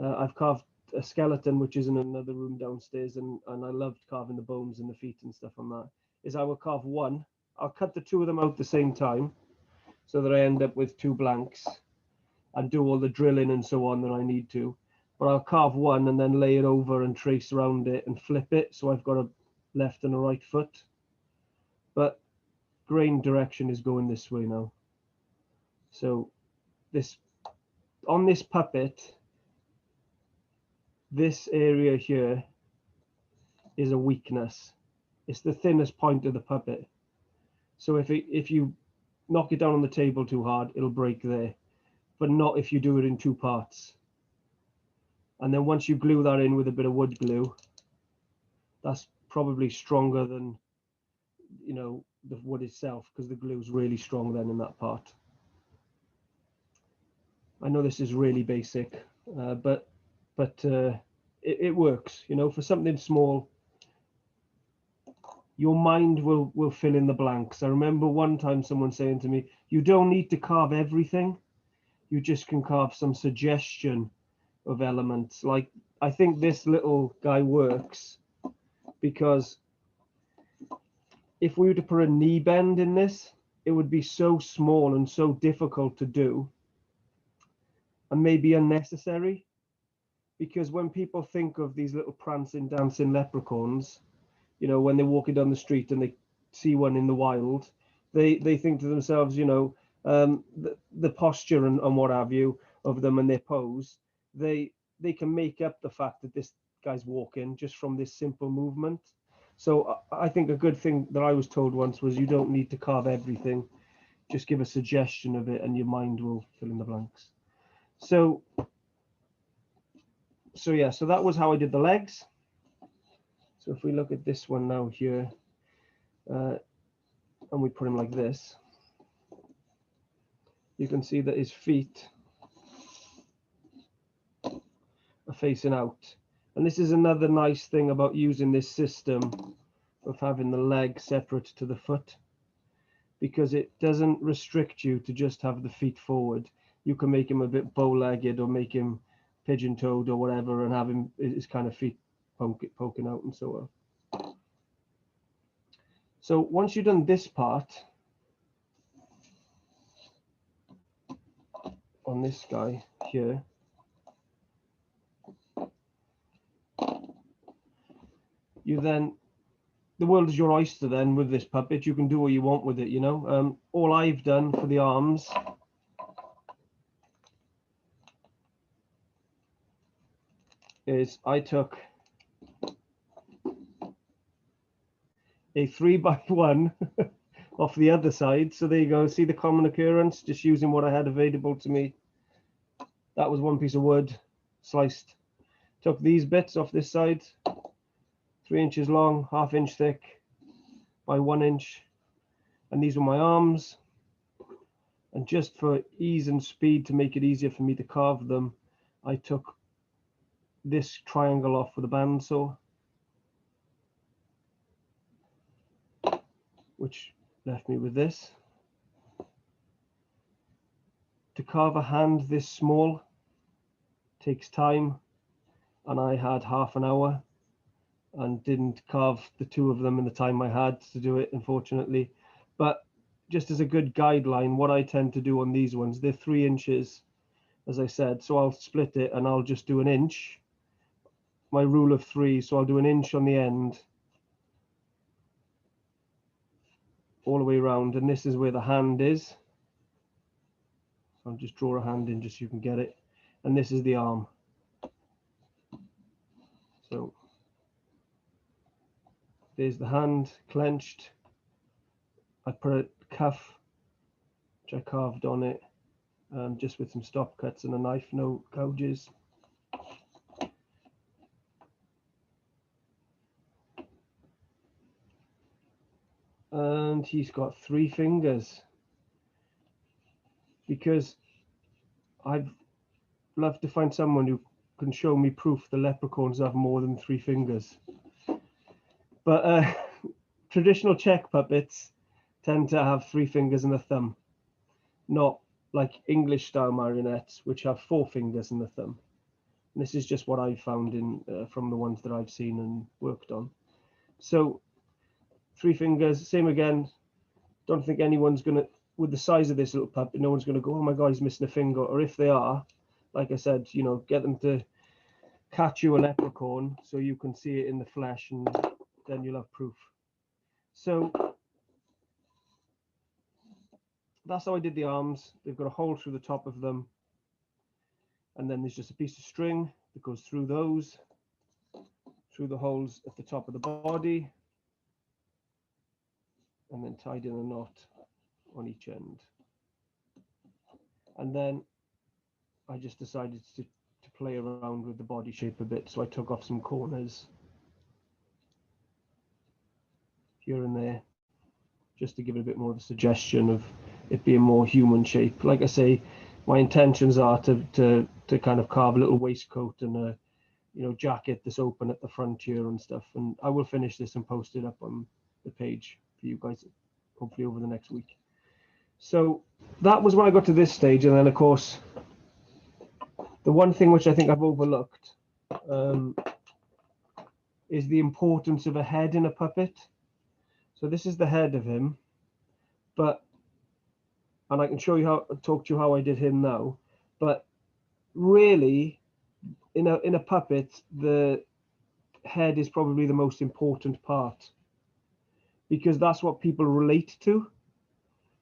[SPEAKER 2] I've carved a skeleton which is in another room downstairs, and I loved carving the bones and the feet and stuff on that, is I will carve one. I'll cut the two of them out at the same time so that I end up with two blanks and do all the drilling and so on that I need to. But I'll carve one and then lay it over and trace around it and flip it, so I've got a left and a right foot. But grain direction is going this way now. So this, on this puppet, this area here is a weakness. It's the thinnest point of the puppet. So if you knock it down on the table too hard, it'll break there, but not if you do it in two parts. And then once you glue that in with a bit of wood glue, that's probably stronger than, you know, the wood itself, because the glue is really strong then in that part. I know this is really basic, but it works, you know, for something small. Your mind will fill in the blanks. I remember one time someone saying to me, you don't need to carve everything. You just can carve some suggestion of elements. Like, I think this little guy works because if we were to put a knee bend in this, it would be so small and so difficult to do and maybe unnecessary. Because when people think of these little prancing, dancing leprechauns, you know, when they're walking down the street and they see one in the wild, they think to themselves, you know, the posture and what have you of them and their pose, they can make up the fact that this guy's walking just from this simple movement. So I think a good thing that I was told once was you don't need to carve everything, just give a suggestion of it and your mind will fill in the blanks. So yeah, so that was how I did the legs. So if we look at this one now here, and we put him like this, you can see that his feet are facing out. And this is another nice thing about using this system of having the leg separate to the foot, because it doesn't restrict you to just have the feet forward. You can make him a bit bow-legged or make him pigeon-toed or whatever and have him his kind of feet poking out and so on. So once you've done this part on this guy here, you then, the world is your oyster then with this puppet. You can do what you want with it, you know. All I've done for the arms is I took a 3x1 off the other side. So there you go. See the common occurrence, just using what I had available to me. That was one piece of wood sliced. Took these bits off this side, 3 inches long, 1/2 inch thick by 1 inch. And these were my arms. And just for ease and speed, to make it easier for me to carve them, I took this triangle off with a bandsaw, which left me with this. To carve a hand this small takes time, and I had half an hour and didn't carve the two of them in the time I had to do it, unfortunately. But just as a good guideline, what I tend to do on these ones, they're 3 inches, as I said, so I'll split it and I'll just do an inch. My rule of 3, so I'll do an inch on the end all the way around, and this is where the hand is. So I'll just draw a hand in just so you can get it, and this is the arm. So there's the hand clenched. I put a cuff, which I carved on it, just with some stop cuts and a knife, no gouges. And he's got 3 fingers, because I'd love to find someone who can show me proof the leprechauns have more than 3 fingers. But traditional Czech puppets tend to have 3 fingers and a thumb, not like English style marionettes, which have 4 fingers and a thumb. And this is just what I found in from the ones that I've seen and worked on. So 3 fingers, same again. Don't think anyone's gonna, with the size of this little puppet, no one's gonna go, oh my God, he's missing a finger. Or if they are, like I said, you know, get them to catch you a leprechaun so you can see it in the flesh, and then you'll have proof. So that's how I did the arms. They've got a hole through the top of them, and then there's just a piece of string that goes through those, through the holes at the top of the body, and then tied in a knot on each end. And then I just decided to play around with the body shape a bit. So I took off some corners here and there, just to give it a bit more of a suggestion of it being more human shape. Like I say, my intentions are to kind of carve a little waistcoat and jacket that's open at the front here and stuff. And I will finish this and post it up on the page for you guys, hopefully over the next week. So that was when I got to this stage. And then, of course, the one thing which I think I've overlooked is the importance of a head in a puppet. So this is the head of him, and I can talk to you how I did him now. But really, in a puppet, the head is probably the most important part, because that's what people relate to.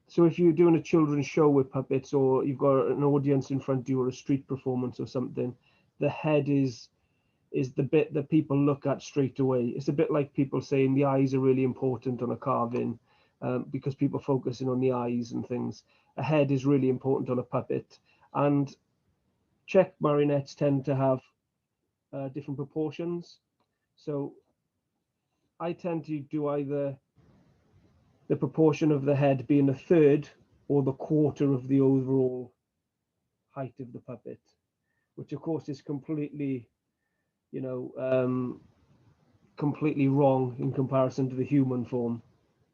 [SPEAKER 2] So if you're doing a children's show with puppets, or you've got an audience in front of you, or a street performance or something, the head is the bit that people look at straight away. It's a bit like people saying the eyes are really important on a carving, because people focusing on the eyes and things. A head is really important on a puppet. And Czech marionettes tend to have different proportions. So I tend to do either the proportion of the head being a third or the quarter of the overall height of the puppet, which of course is completely, completely wrong in comparison to the human form.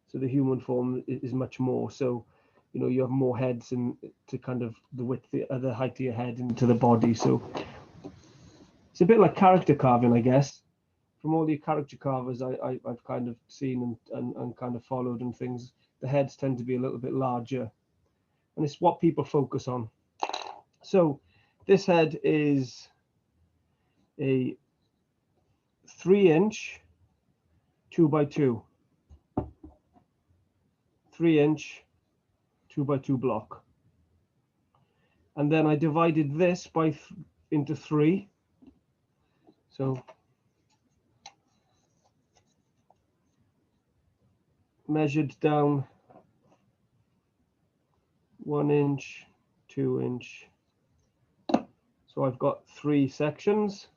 [SPEAKER 2] So the human form is much more. So, you have more heads to kind of the width, the height of your head into the body. So it's a bit like character carving, I guess. From all the character carvers I've kind of seen and kind of followed and things, the heads tend to be a little bit larger, and it's what people focus on. So this head is a 3-inch 2x2, 3-inch 2x2 block, and then I divided this into 3. So measured down 1 inch, 2 inch. So I've got 3 sections,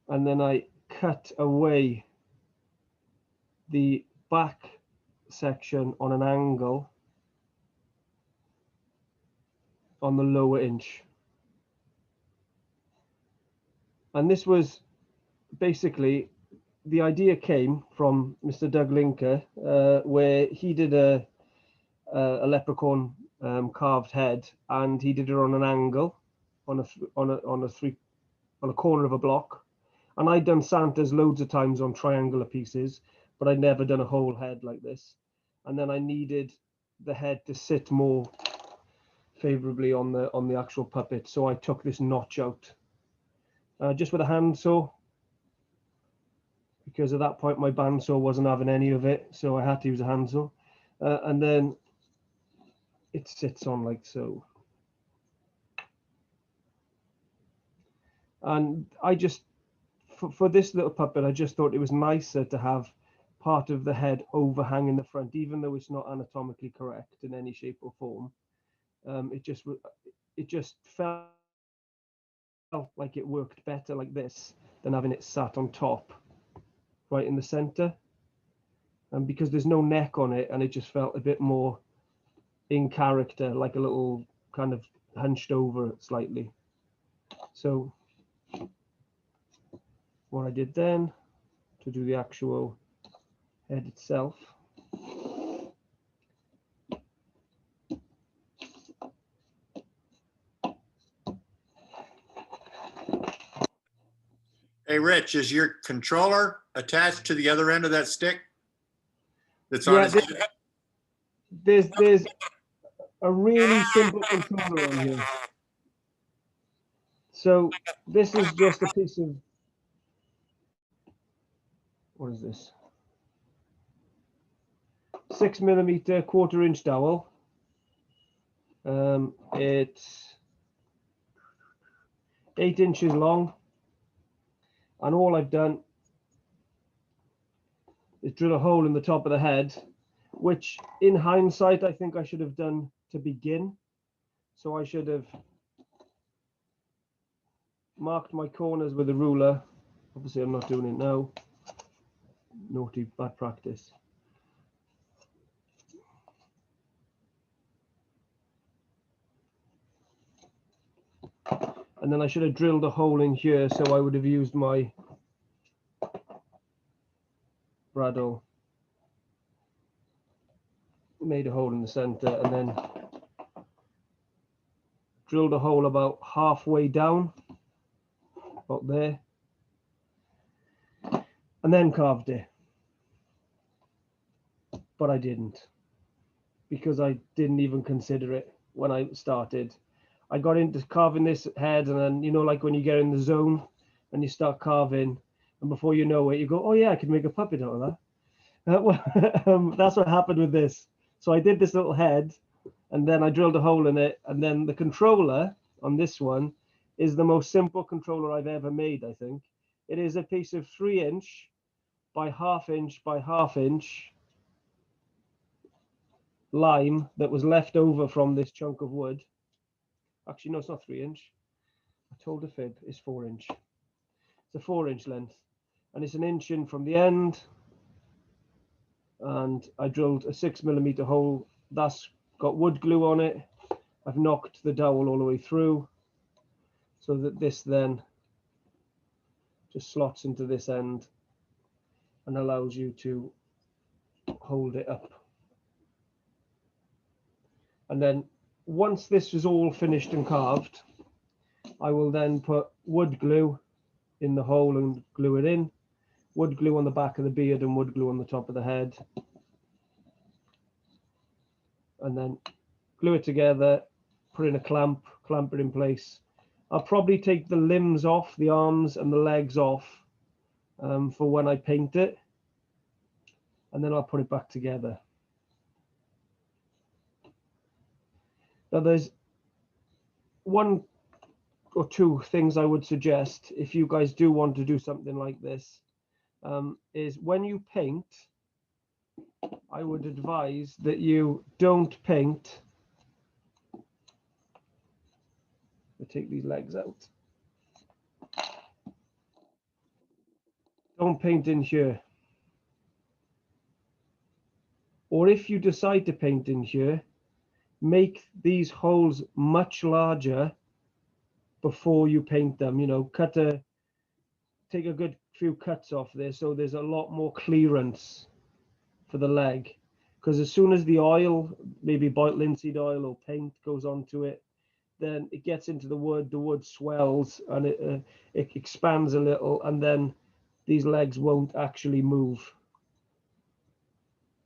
[SPEAKER 2] and then I cut away the back section on an angle on the lower inch. And this was basically, the idea came from Mr. Doug Linker, where he did a leprechaun carved head, and he did it on an angle on a corner of a block. And I'd done Santas loads of times on triangular pieces, but I'd never done a whole head like this. And then I needed the head to sit more favorably on the actual puppet, so I took this notch out just with a handsaw, because at that point my bandsaw wasn't having any of it, so I had to use a handsaw, and then it sits on like so. And I just, for this little puppet, I just thought it was nicer to have part of the head overhanging the front, even though it's not anatomically correct in any shape or form. It just felt like it worked better like this than having it sat on top, right in the center. And because there's no neck on it, and it just felt a bit more in character, like a little kind of hunched over slightly. So what I did then to do the actual head itself,
[SPEAKER 3] Hey, Rich, is your controller attached to the other end of that stick? That's on his head?
[SPEAKER 2] there's a really simple controller on here. So this is just a piece of, what is this? 6mm 1/4 inch dowel. It's 8 inches long, and all I've done is drill a hole in the top of the head, which in hindsight I think I should have done to begin. So I should have marked my corners with a ruler. Obviously I'm not doing it now. Naughty, bad practice. And And then I should have drilled a hole in here, so I would have used my bradawl, made a hole in the center, and then drilled a hole about halfway down, about there, and then carved it. But I didn't, because I didn't even consider it when I started. I got into carving this head, and then, you know, like when you get in the zone and you start carving, and before you know it, you go, oh yeah, I could make a puppet out of that. That's what happened with this. So I did this little head, and then I drilled a hole in it, and then the controller on this one is the most simple controller I've ever made, I think. It is a piece of 3-inch by 1/2 inch by 1/2 inch lime that was left over from this chunk of wood. Actually, no, it's not 3-inch. I told a fib, it's 4-inch. It's a 4-inch length, and it's 1 inch in from the end. And I drilled a 6mm hole. That's got wood glue on it. I've knocked the dowel all the way through, so that this then just slots into this end and allows you to hold it up. And then once this is all finished and carved, I will then put wood glue in the hole and glue it in. Wood glue on the back of the beard and wood glue on the top of the head. And then glue it together, put in a clamp it in place. I'll probably take the limbs off, the arms and the legs off for when I paint it. And then I'll put it back together. Now there's 1 or 2 things I would suggest if you guys do want to do something like this, is when you paint, I would advise that you don't paint. I'll take these legs out. Don't paint in here. Or if you decide to paint in here, make these holes much larger before you paint them. You know, take a good few cuts off there, so there's a lot more clearance for the leg. Because as soon as the oil, maybe linseed oil or paint goes onto it, then it gets into the wood swells and it expands a little, and then these legs won't actually move.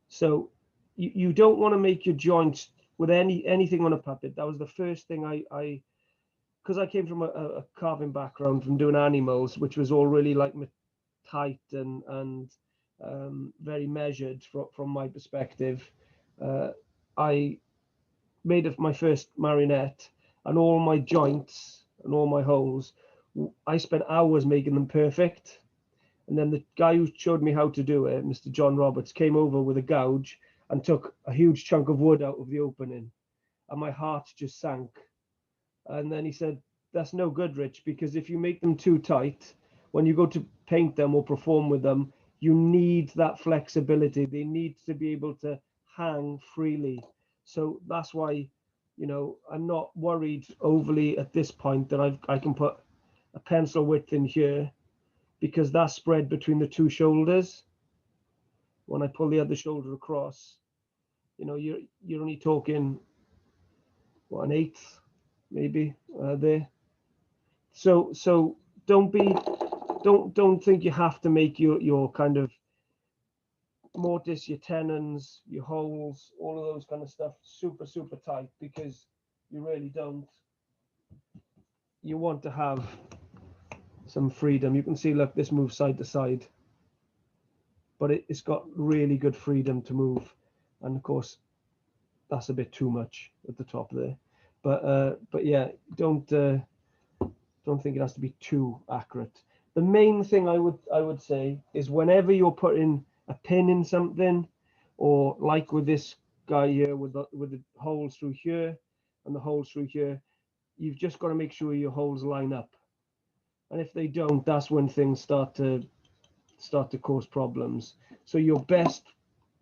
[SPEAKER 2] So you don't want to make your joints with anything on a puppet. That was the first thing because I came from a carving background, from doing animals, which was all really like tight and very measured from my perspective. I made my first marionette, and all my joints and all my holes, I spent hours making them perfect. And then the guy who showed me how to do it, Mr. John Roberts, came over with a gouge and took a huge chunk of wood out of the opening, and my heart just sank. And then he said, that's no good, Rich, because if you make them too tight, when you go to paint them or perform with them, you need that flexibility. They need to be able to hang freely. So that's why, you know, I'm not worried overly at this point that I can put a pencil width in here, because that's spread between the 2 shoulders. When I pull the other shoulder across, you know, you're only talking, what, 1/8 maybe there. So don't think you have to make your kind of mortise, your tenons, your holes, all of those kind of stuff super tight, because you really don't. You want to have some freedom. You can see, look, this moves side to side, but it's got really good freedom to move. And of course, that's a bit too much at the top there. But yeah, don't think it has to be too accurate. The main thing I would say is, whenever you're putting a pin in something, or like with this guy here with the holes through here and the holes through here, you've just got to make sure your holes line up. And if they don't, that's when things start to cause problems. So your best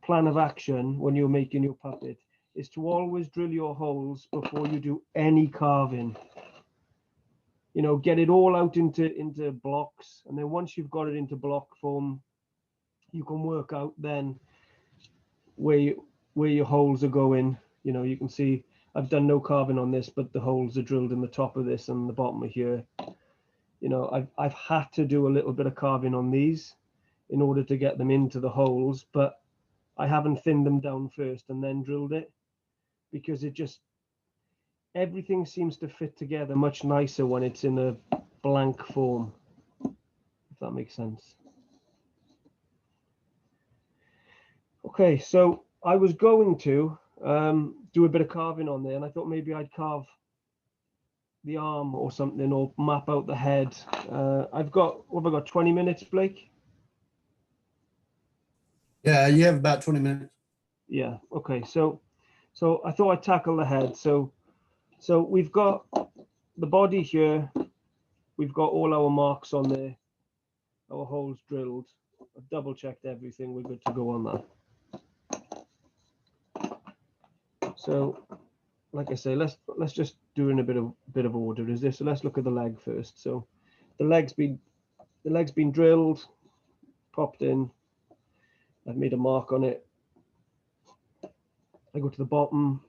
[SPEAKER 2] plan of action when you're making your puppet is to always drill your holes before you do any carving. you know, get it all out into blocks. And then once you've got it into block form, you can work out then where your holes are going. You know, you can see I've done no carving on this, but the holes are drilled in the top of this and the bottom of here. You know, I've had to do a little bit of carving on these in order to get them into the holes, but I haven't thinned them down first and then drilled it, because it just, everything seems to fit together much nicer when it's in a blank form, if that makes sense. Okay, so I was going to do a bit of carving on there, and I thought maybe I'd carve the arm or something, or map out the head. I've got, what have I got, 20 minutes, Blake?
[SPEAKER 1] Yeah, you have about 20 minutes.
[SPEAKER 2] Yeah, okay, so I thought I'd tackle the head. So we've got the body here, we've got all our marks on there, our holes drilled. I've double checked everything, we're good to go on that. So like I say, let's just do in a bit of order. Is this? So let's look at the leg first. So the leg's been drilled, popped in. I've made a mark on it. I go to the bottom.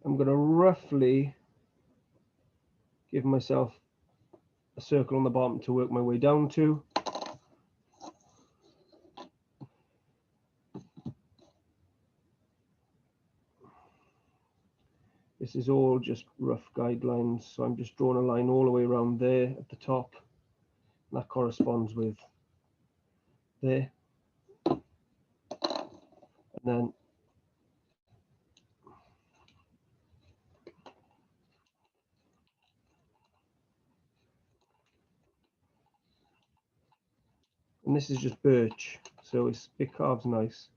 [SPEAKER 2] I'm going to roughly give myself a circle on the bottom to work my way down to. This is all just rough guidelines, so I'm just drawing a line all the way around there at the top. And that corresponds with there. And then and this is just birch, so it carves nice.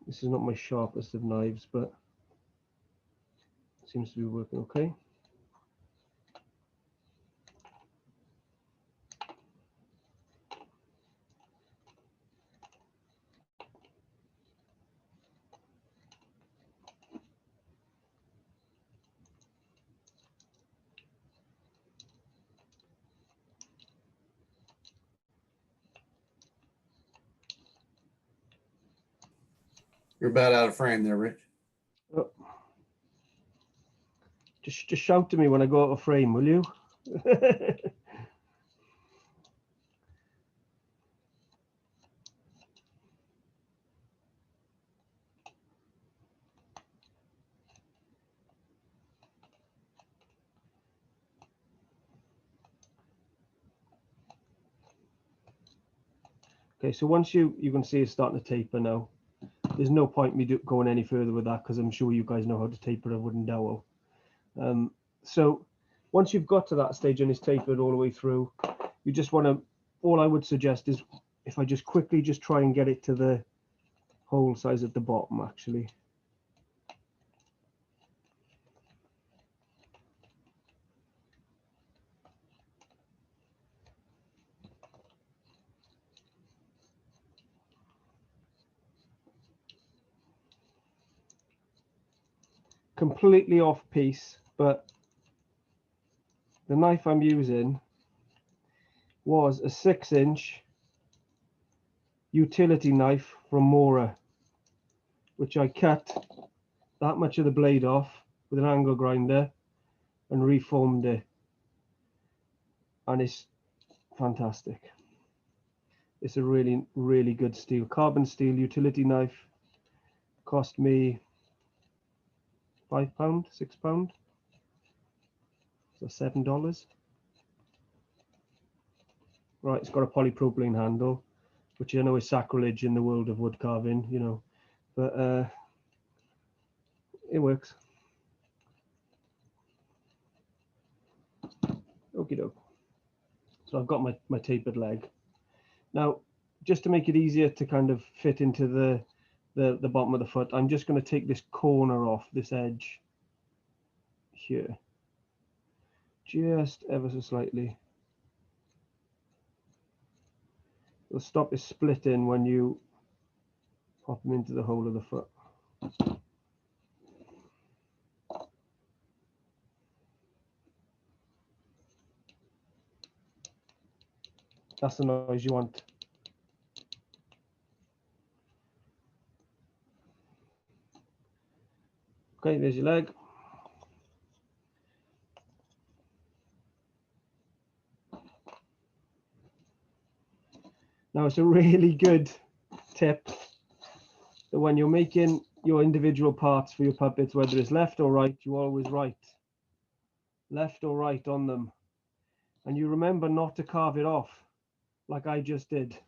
[SPEAKER 2] This is not my sharpest of knives, but it seems to be working okay.
[SPEAKER 1] You're about out of frame there, Rich.
[SPEAKER 2] Oh. Just shout to me when I go out of frame, will you? Okay, so once you can see it's starting to taper now. There's no point me going any further with that, because I'm sure you guys know how to taper a wooden dowel. So once you've got to that stage and it's tapered all the way through, you just want to, all I would suggest is if I just quickly just try and get it to the hole size at the bottom, actually. Completely off piece, but the knife I'm using was a 6-inch utility knife from Mora, which I cut that much of the blade off with an angle grinder and reformed it, and it's fantastic. It's a really, really good steel, carbon steel utility knife. Cost me £5, £6, so $7. Right, it's got a polypropylene handle, which I know is sacrilege in the world of wood carving, you know, but it works. Okie doke. So I've got my tapered leg. Now, just to make it easier to kind of fit into the bottom of the foot, I'm just going to take this corner off, this edge here, just ever so slightly. The stop is splitting when you pop them into the hole of the foot. That's the noise you want. Okay, there's your leg. Now it's a really good tip that when you're making your individual parts for your puppets, whether it's left or right, you always write left or right on them. And you remember not to carve it off like I just did.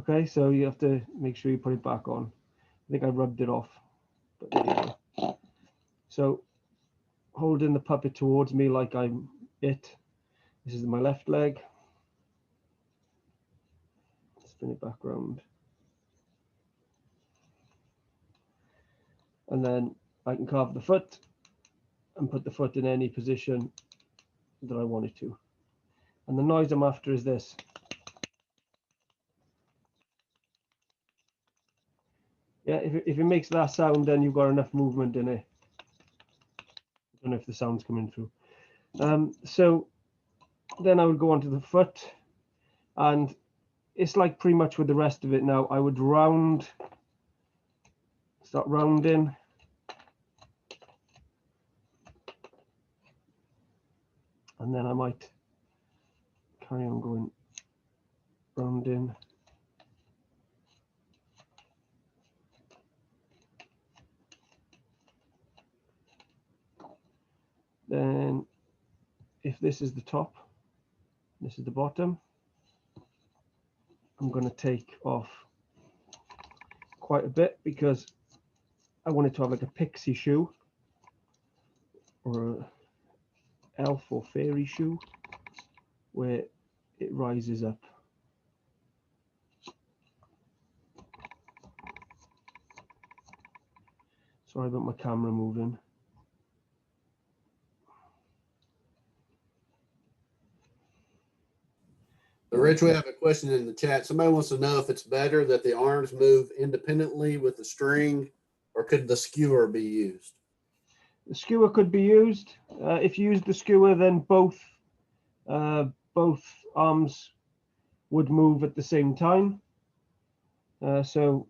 [SPEAKER 2] Okay, so you have to make sure you put it back on. I think I rubbed it off, but there you go. So holding the puppet towards me like I'm it. This is my left leg. Spin it back round. And then I can carve the foot and put the foot in any position that I want it to. And the noise I'm after is this. Yeah, if it makes that sound, then you've got enough movement in it. I don't know if the sound's coming through. So then I would go onto the foot, and it's like pretty much with the rest of it now. I would start rounding. And then I might carry on going rounding. Then if this is the top, this is the bottom, I'm going to take off quite a bit because I want it to have like a pixie shoe or a elf or fairy shoe where it rises up. Sorry about my camera moving.
[SPEAKER 1] Rich, we have a question in the chat. Somebody wants to know if it's better that the arms move independently with the string, or could the skewer be used?
[SPEAKER 2] The skewer could be used. If you use the skewer, then both arms would move at the same time. So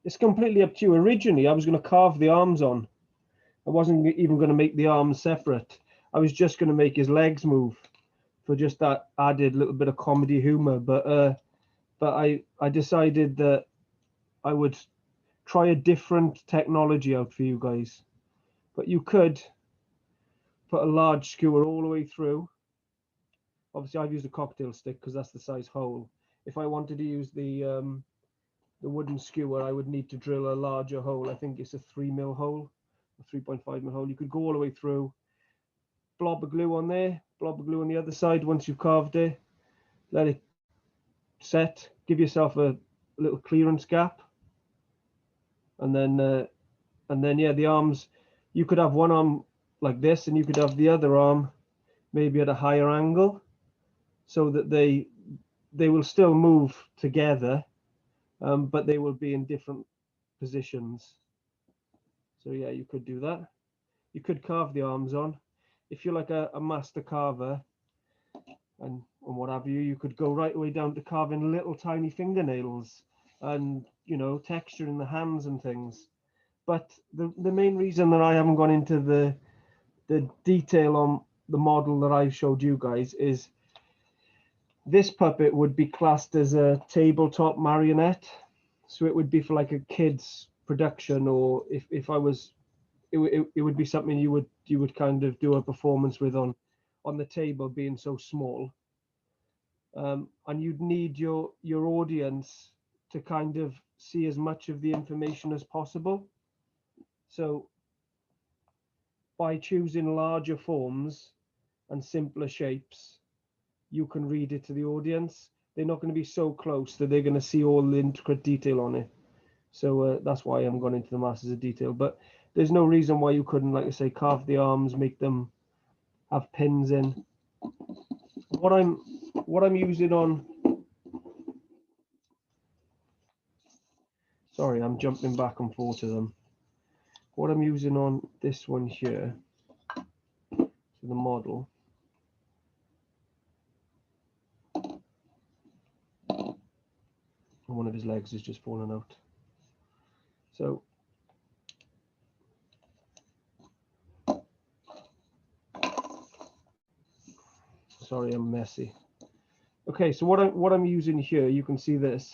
[SPEAKER 2] it's completely up to you. Originally, I was going to carve the arms on. I wasn't even going to make the arms separate. I was just going to make his legs move for just that added little bit of comedy humor. But I decided that I would try a different technology out for you guys. But you could put a large skewer all the way through. Obviously, I've used a cocktail stick because that's the size hole. If I wanted to use the wooden skewer, I would need to drill a larger hole. I think it's a 3mm hole, a 3.5mm hole. You could go all the way through, blob of glue on there, blob of glue on the other side once you've carved it, let it set, give yourself a little clearance gap, and then yeah, the arms, you could have one arm like this and you could have the other arm maybe at a higher angle so that they will still move together, but they will be in different positions. So yeah, you could do that. You could carve the arms on. If you're like a master carver and what have you, you could go right away down to carving little tiny fingernails and, you know, texture in the hands and things. But the main reason that I haven't gone into the detail on the model that I showed you guys is this puppet would be classed as a tabletop marionette. So it would be for like a kid's production, or if I was, it would be something you would kind of do a performance with on the table, being so small. And you'd need your audience to kind of see as much of the information as possible. So by choosing larger forms and simpler shapes, you can read it to the audience. They're not going to be so close that they're going to see all the intricate detail on it. So that's why I'm going into the masters of detail. But there's no reason why you couldn't, like I say, carve the arms, make them have pins in. What I'm using on, sorry, I'm jumping back and forth to them. What I'm using on this one here, so the model, one of his legs is just fallen out. So sorry, I'm messy. Okay, so what I'm using here, you can see this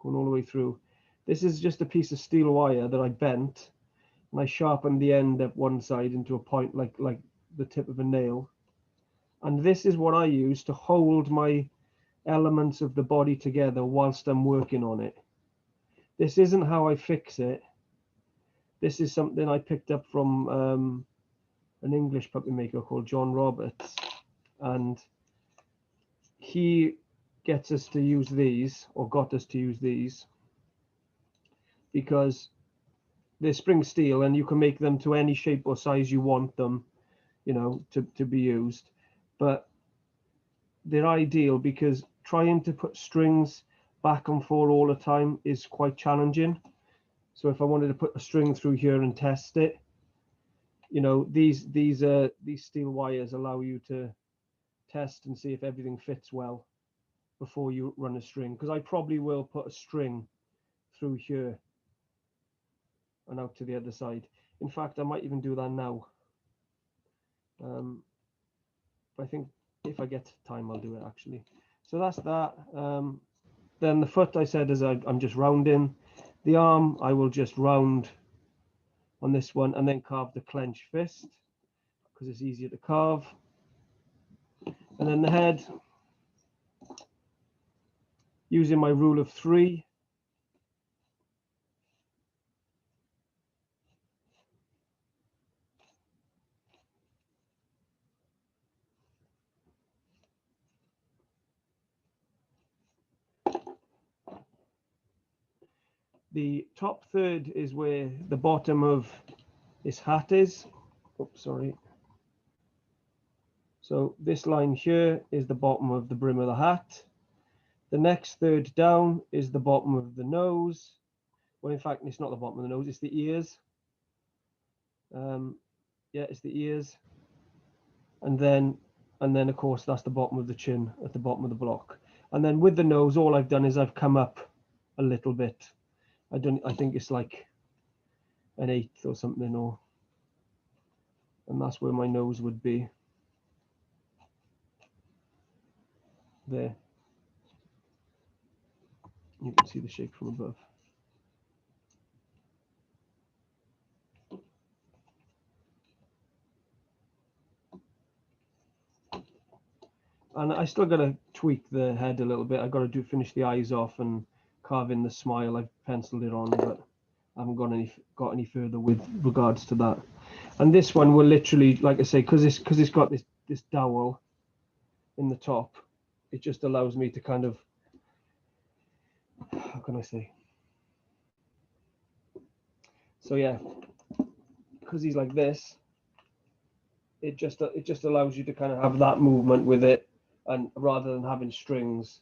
[SPEAKER 2] going all the way through. This is just a piece of steel wire that I bent, and I sharpened the end at one side into a point like the tip of a nail. And this is what I use to hold my elements of the body together whilst I'm working on it. This isn't how I fix it. This is something I picked up from an English puppet maker called John Roberts, and he gets us to use these, or got us to use these, because they're spring steel and you can make them to any shape or size you want them, you know, to be used. But they're ideal because trying to put strings back and forth all the time is quite challenging. So if I wanted to put a string through here and test it, you know, these steel wires allow you to test and see if everything fits well before you run a string. Because I probably will put a string through here and out to the other side. In fact, I might even do that now. I think if I get time, I'll do it actually. So that's that. Then the foot, I said, is I'm just rounding. The arm, I will just round on this one and then carve the clenched fist because it's easier to carve. And then the head, using my rule of 3. The top third is where the bottom of this hat is. Oops, sorry. So this line here is the bottom of the brim of the hat. The next third down is the bottom of the nose. Well, in fact, it's not the bottom of the nose, it's the ears. Yeah, it's the ears. And then of course, that's the bottom of the chin at the bottom of the block. And then with the nose, all I've done is I've come up a little bit. I think it's like an 1/8 or something, and that's where my nose would be. There. You can see the shape from above. And I still got to tweak the head a little bit. I got to finish the eyes off and carve in the smile. I've penciled it on, but I haven't got any further with regards to that. And this one will literally, like I say, because it's got this dowel in the top, it just allows me to kind of, how can I say? So yeah, because he's like this, it just allows you to kind of have that movement with it, and rather than having strings.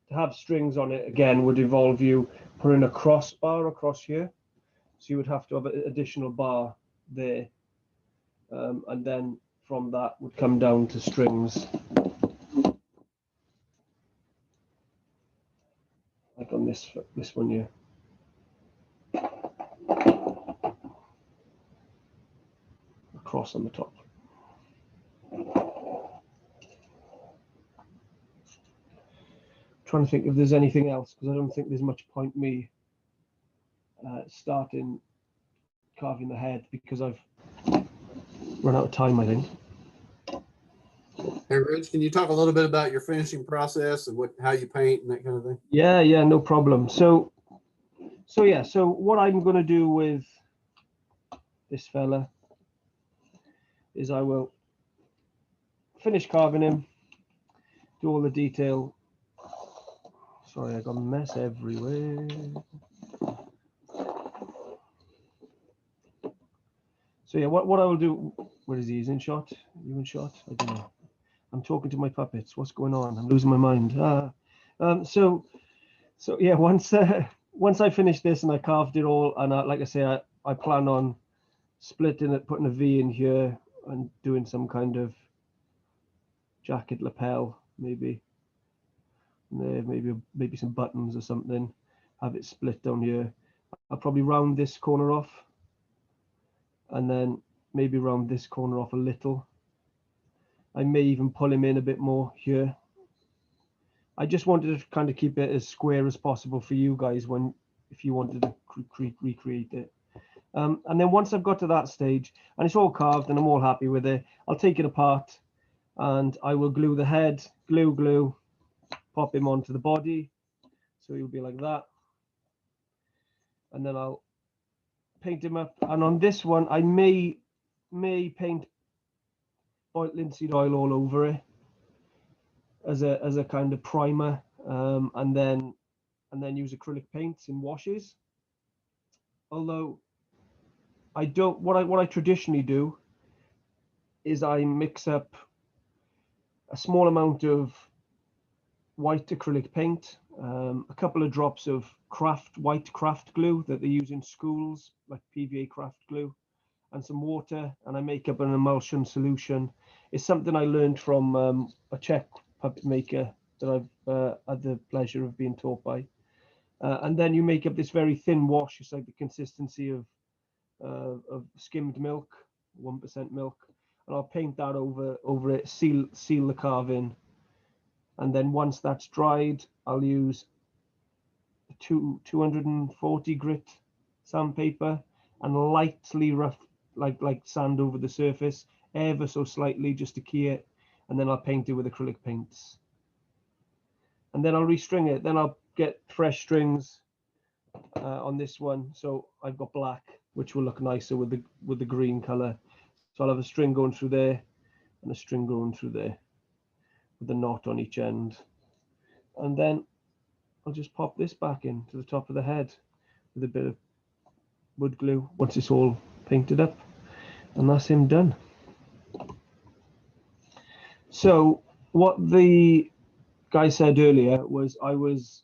[SPEAKER 2] To have strings on it again would involve you putting a crossbar across here, so you would have to have an additional bar there, and then from that would come down to strings, like on this one here. A cross on the top. Trying to think if there's anything else, because I don't think there's much point me starting carving the head, because I've run out of time, I think.
[SPEAKER 1] Hey, Rich, can you talk a little bit about your finishing process and how you paint and that kind of thing?
[SPEAKER 2] Yeah, no problem. So what I'm going to do with this fella is I will finish carving him, do all the detail. Sorry, I got a mess everywhere. So yeah, what I will do, where is he? Is in shot? You in shot? I don't know. I'm talking to my puppets. What's going on? I'm losing my mind. So yeah, once I finish this and I carved it all, and like I say, I plan on splitting it, putting a V in here, and doing some kind of jacket lapel, maybe there, maybe some buttons or something. Have it split down here. I'll probably round this corner off, and then maybe round this corner off a little. I may even pull him in a bit more here. I just wanted to kind of keep it as square as possible for you guys if you wanted to recreate it. And then once I've got to that stage and it's all carved and I'm all happy with it, I'll take it apart and I will glue the head, glue, pop him onto the body. So he'll be like that. And then I'll paint him up. And on this one, I may paint linseed oil all over it as a kind of primer, and then use acrylic paints in washes. Although I don't, what I traditionally do is I mix up a small amount of white acrylic paint, a couple of drops of white craft glue that they use in schools, like PVA craft glue, and some water, and I make up an emulsion solution. It's something I learned from a Czech puppet maker that I've had the pleasure of being taught by. And then you make up this very thin wash. It's like the consistency of skimmed milk, 1% milk, and I'll paint that over it, seal the carving, and then once that's dried, I'll use 240 grit sandpaper and lightly rough, like sand over the surface, ever so slightly, just to key it, and then I'll paint it with acrylic paints, and then I'll restring it. Then I'll get fresh strings on this one, so I've got black, which will look nicer with the green color. So I'll have a string going through there and a string going through there with a knot on each end, and then I'll just pop this back in to the top of the head with a bit of wood glue once it's all painted up, and that's him done. So what the guy said earlier was I was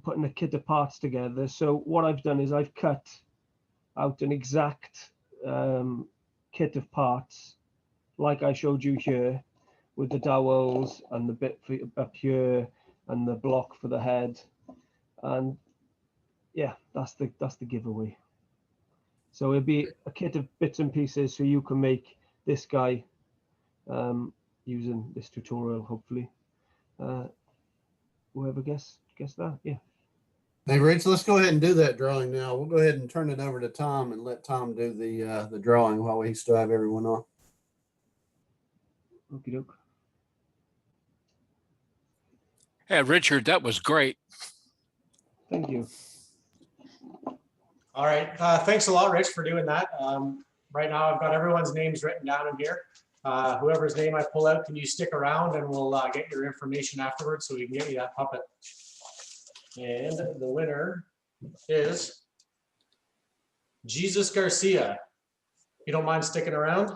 [SPEAKER 2] putting a kit of parts together. So what I've done is I've cut out an exact kit of parts like I showed you here, with the dowels and the bit for up here and the block for the head, and yeah, that's the giveaway. So it'll be a kit of bits and pieces so you can make this guy using this tutorial, hopefully. Whoever guessed that, yeah.
[SPEAKER 1] Hey, Rich, let's go ahead and do that drawing now. We'll go ahead and turn it over to Tom and let Tom do the drawing while we still have everyone on.
[SPEAKER 2] Okie doke.
[SPEAKER 5] Yeah, Richard, that was great.
[SPEAKER 2] Thank you.
[SPEAKER 6] All right. Thanks a lot, Rich, for doing that. Right now, I've got everyone's names written down in here. Whoever's name I pull out, can you stick around and we'll get your information afterwards so we can get you that puppet. And the winner is Jesus Garcia. If you don't mind sticking around,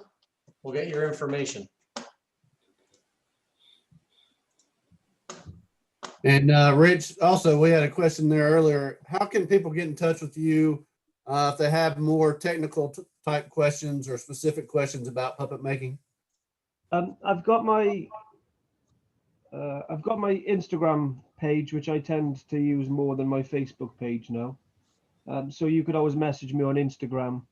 [SPEAKER 6] we'll get your information.
[SPEAKER 1] And Rich, also, we had a question there earlier. How can people get in touch with you if they have more technical type questions or specific questions about puppet making?
[SPEAKER 2] I've got my Instagram page, which I tend to use more than my Facebook page now. So you could always message me on Instagram.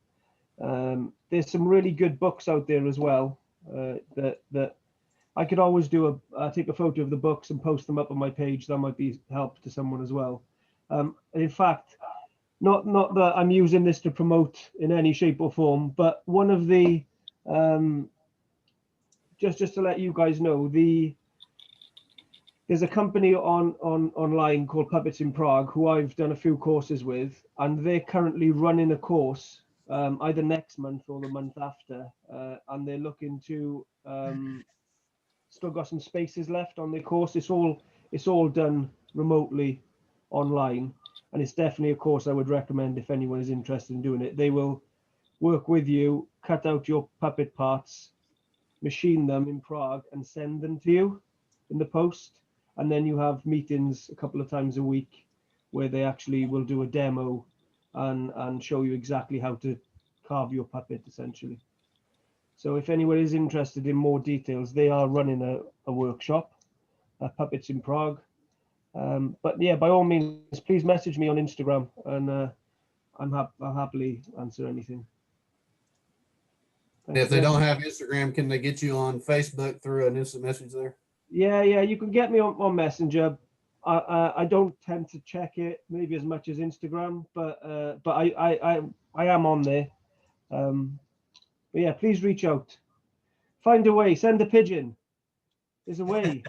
[SPEAKER 2] There's some really good books out there as well that I could always do take a photo of the books and post them up on my page. That might be help to someone as well. In fact, not that I'm using this to promote in any shape or form, but one of the just to let you guys know, there's a company online called Puppets in Prague who I've done a few courses with, and they're currently running a course either next month or the month after, and they're looking to still got some spaces left on the course. It's all done remotely online, and it's definitely a course I would recommend if anyone is interested in doing it. They will work with you, cut out your puppet parts, machine them in Prague, and send them to you in the post. And then you have meetings a couple of times a week where they actually will do a demo and show you exactly how to carve your puppet, essentially. So if anyone is interested in more details, they are running a workshop, Puppets in Prague. But yeah, by all means, please message me on Instagram, and I'll happily answer anything. Thanks
[SPEAKER 1] If they
[SPEAKER 2] again.
[SPEAKER 1] don't have Instagram, can they get you on Facebook through an instant message there?
[SPEAKER 2] Yeah, you can get me on Messenger. I don't tend to check it maybe as much as Instagram, but I am on there. But yeah, please reach out. Find a way. Send a pigeon. There's a way.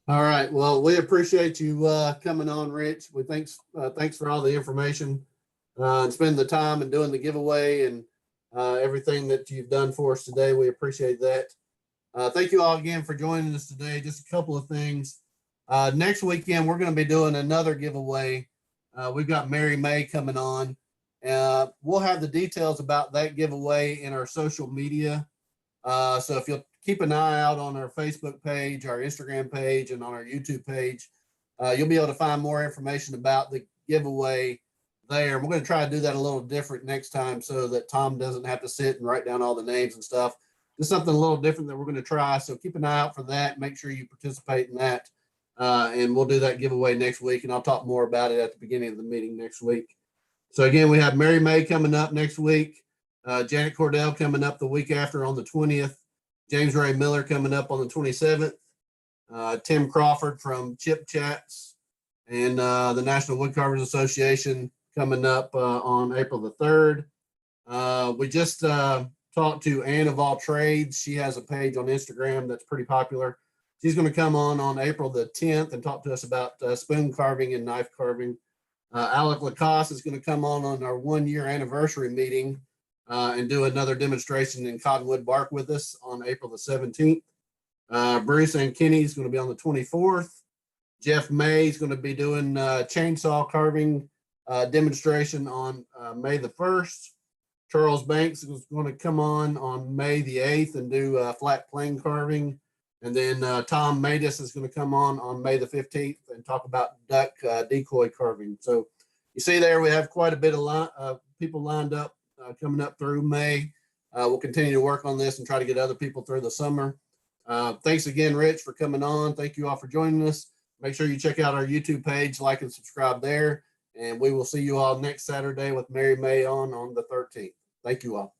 [SPEAKER 1] All right. Well, we appreciate you coming on, Rich. We thanks for all the information and spending the time and doing the giveaway and everything that you've done for us today. We appreciate that. Thank you all again for joining us today. Just a couple of things. Next weekend, we're going to be doing another giveaway. We've got Mary May coming on. We'll have the details about that giveaway in our social media. So if you'll keep an eye out on our Facebook page, our Instagram page, and on our YouTube page, you'll be able to find more information about the giveaway there. We're going to try to do that a little different next time so that Tom doesn't have to sit and write down all the names and stuff. Just something a little different that we're going to try. So keep an eye out for that. Make sure you participate in that. And we'll do that giveaway next week. And I'll talk more about it at the beginning of the meeting next week. So again, we have Mary May coming up next week. Janet Cordell coming up the week after on the 20th. James Ray Miller coming up on the 27th. Tim Crawford from Chip Chats and the National Woodcarvers Association coming up on April the 3rd. We just talked to Ann of All Trades. She has a page on Instagram that's pretty popular. She's going to come on April the 10th and talk to us about spoon carving and knife carving. Alec Lacoste is going to come on our 1-year anniversary meeting and do another demonstration in cottonwood bark with us on April the 17th. Bruce and Kenny is going to be on the 24th. Jeff May is going to be doing chainsaw carving demonstration on May the 1st. Charles Banks is going to come on May the 8th and do flat plane carving. And then Tom Matus is going to come on May the 15th and talk about duck decoy carving. So you see there, we have quite a bit of people lined up coming up through May. We'll continue to work on this and try to get other people through the summer. Thanks again, Rich, for coming on. Thank you all for joining us. Make sure you check out our YouTube page, like and subscribe there. And we will see you all next Saturday with Mary May on the 13th. Thank you all.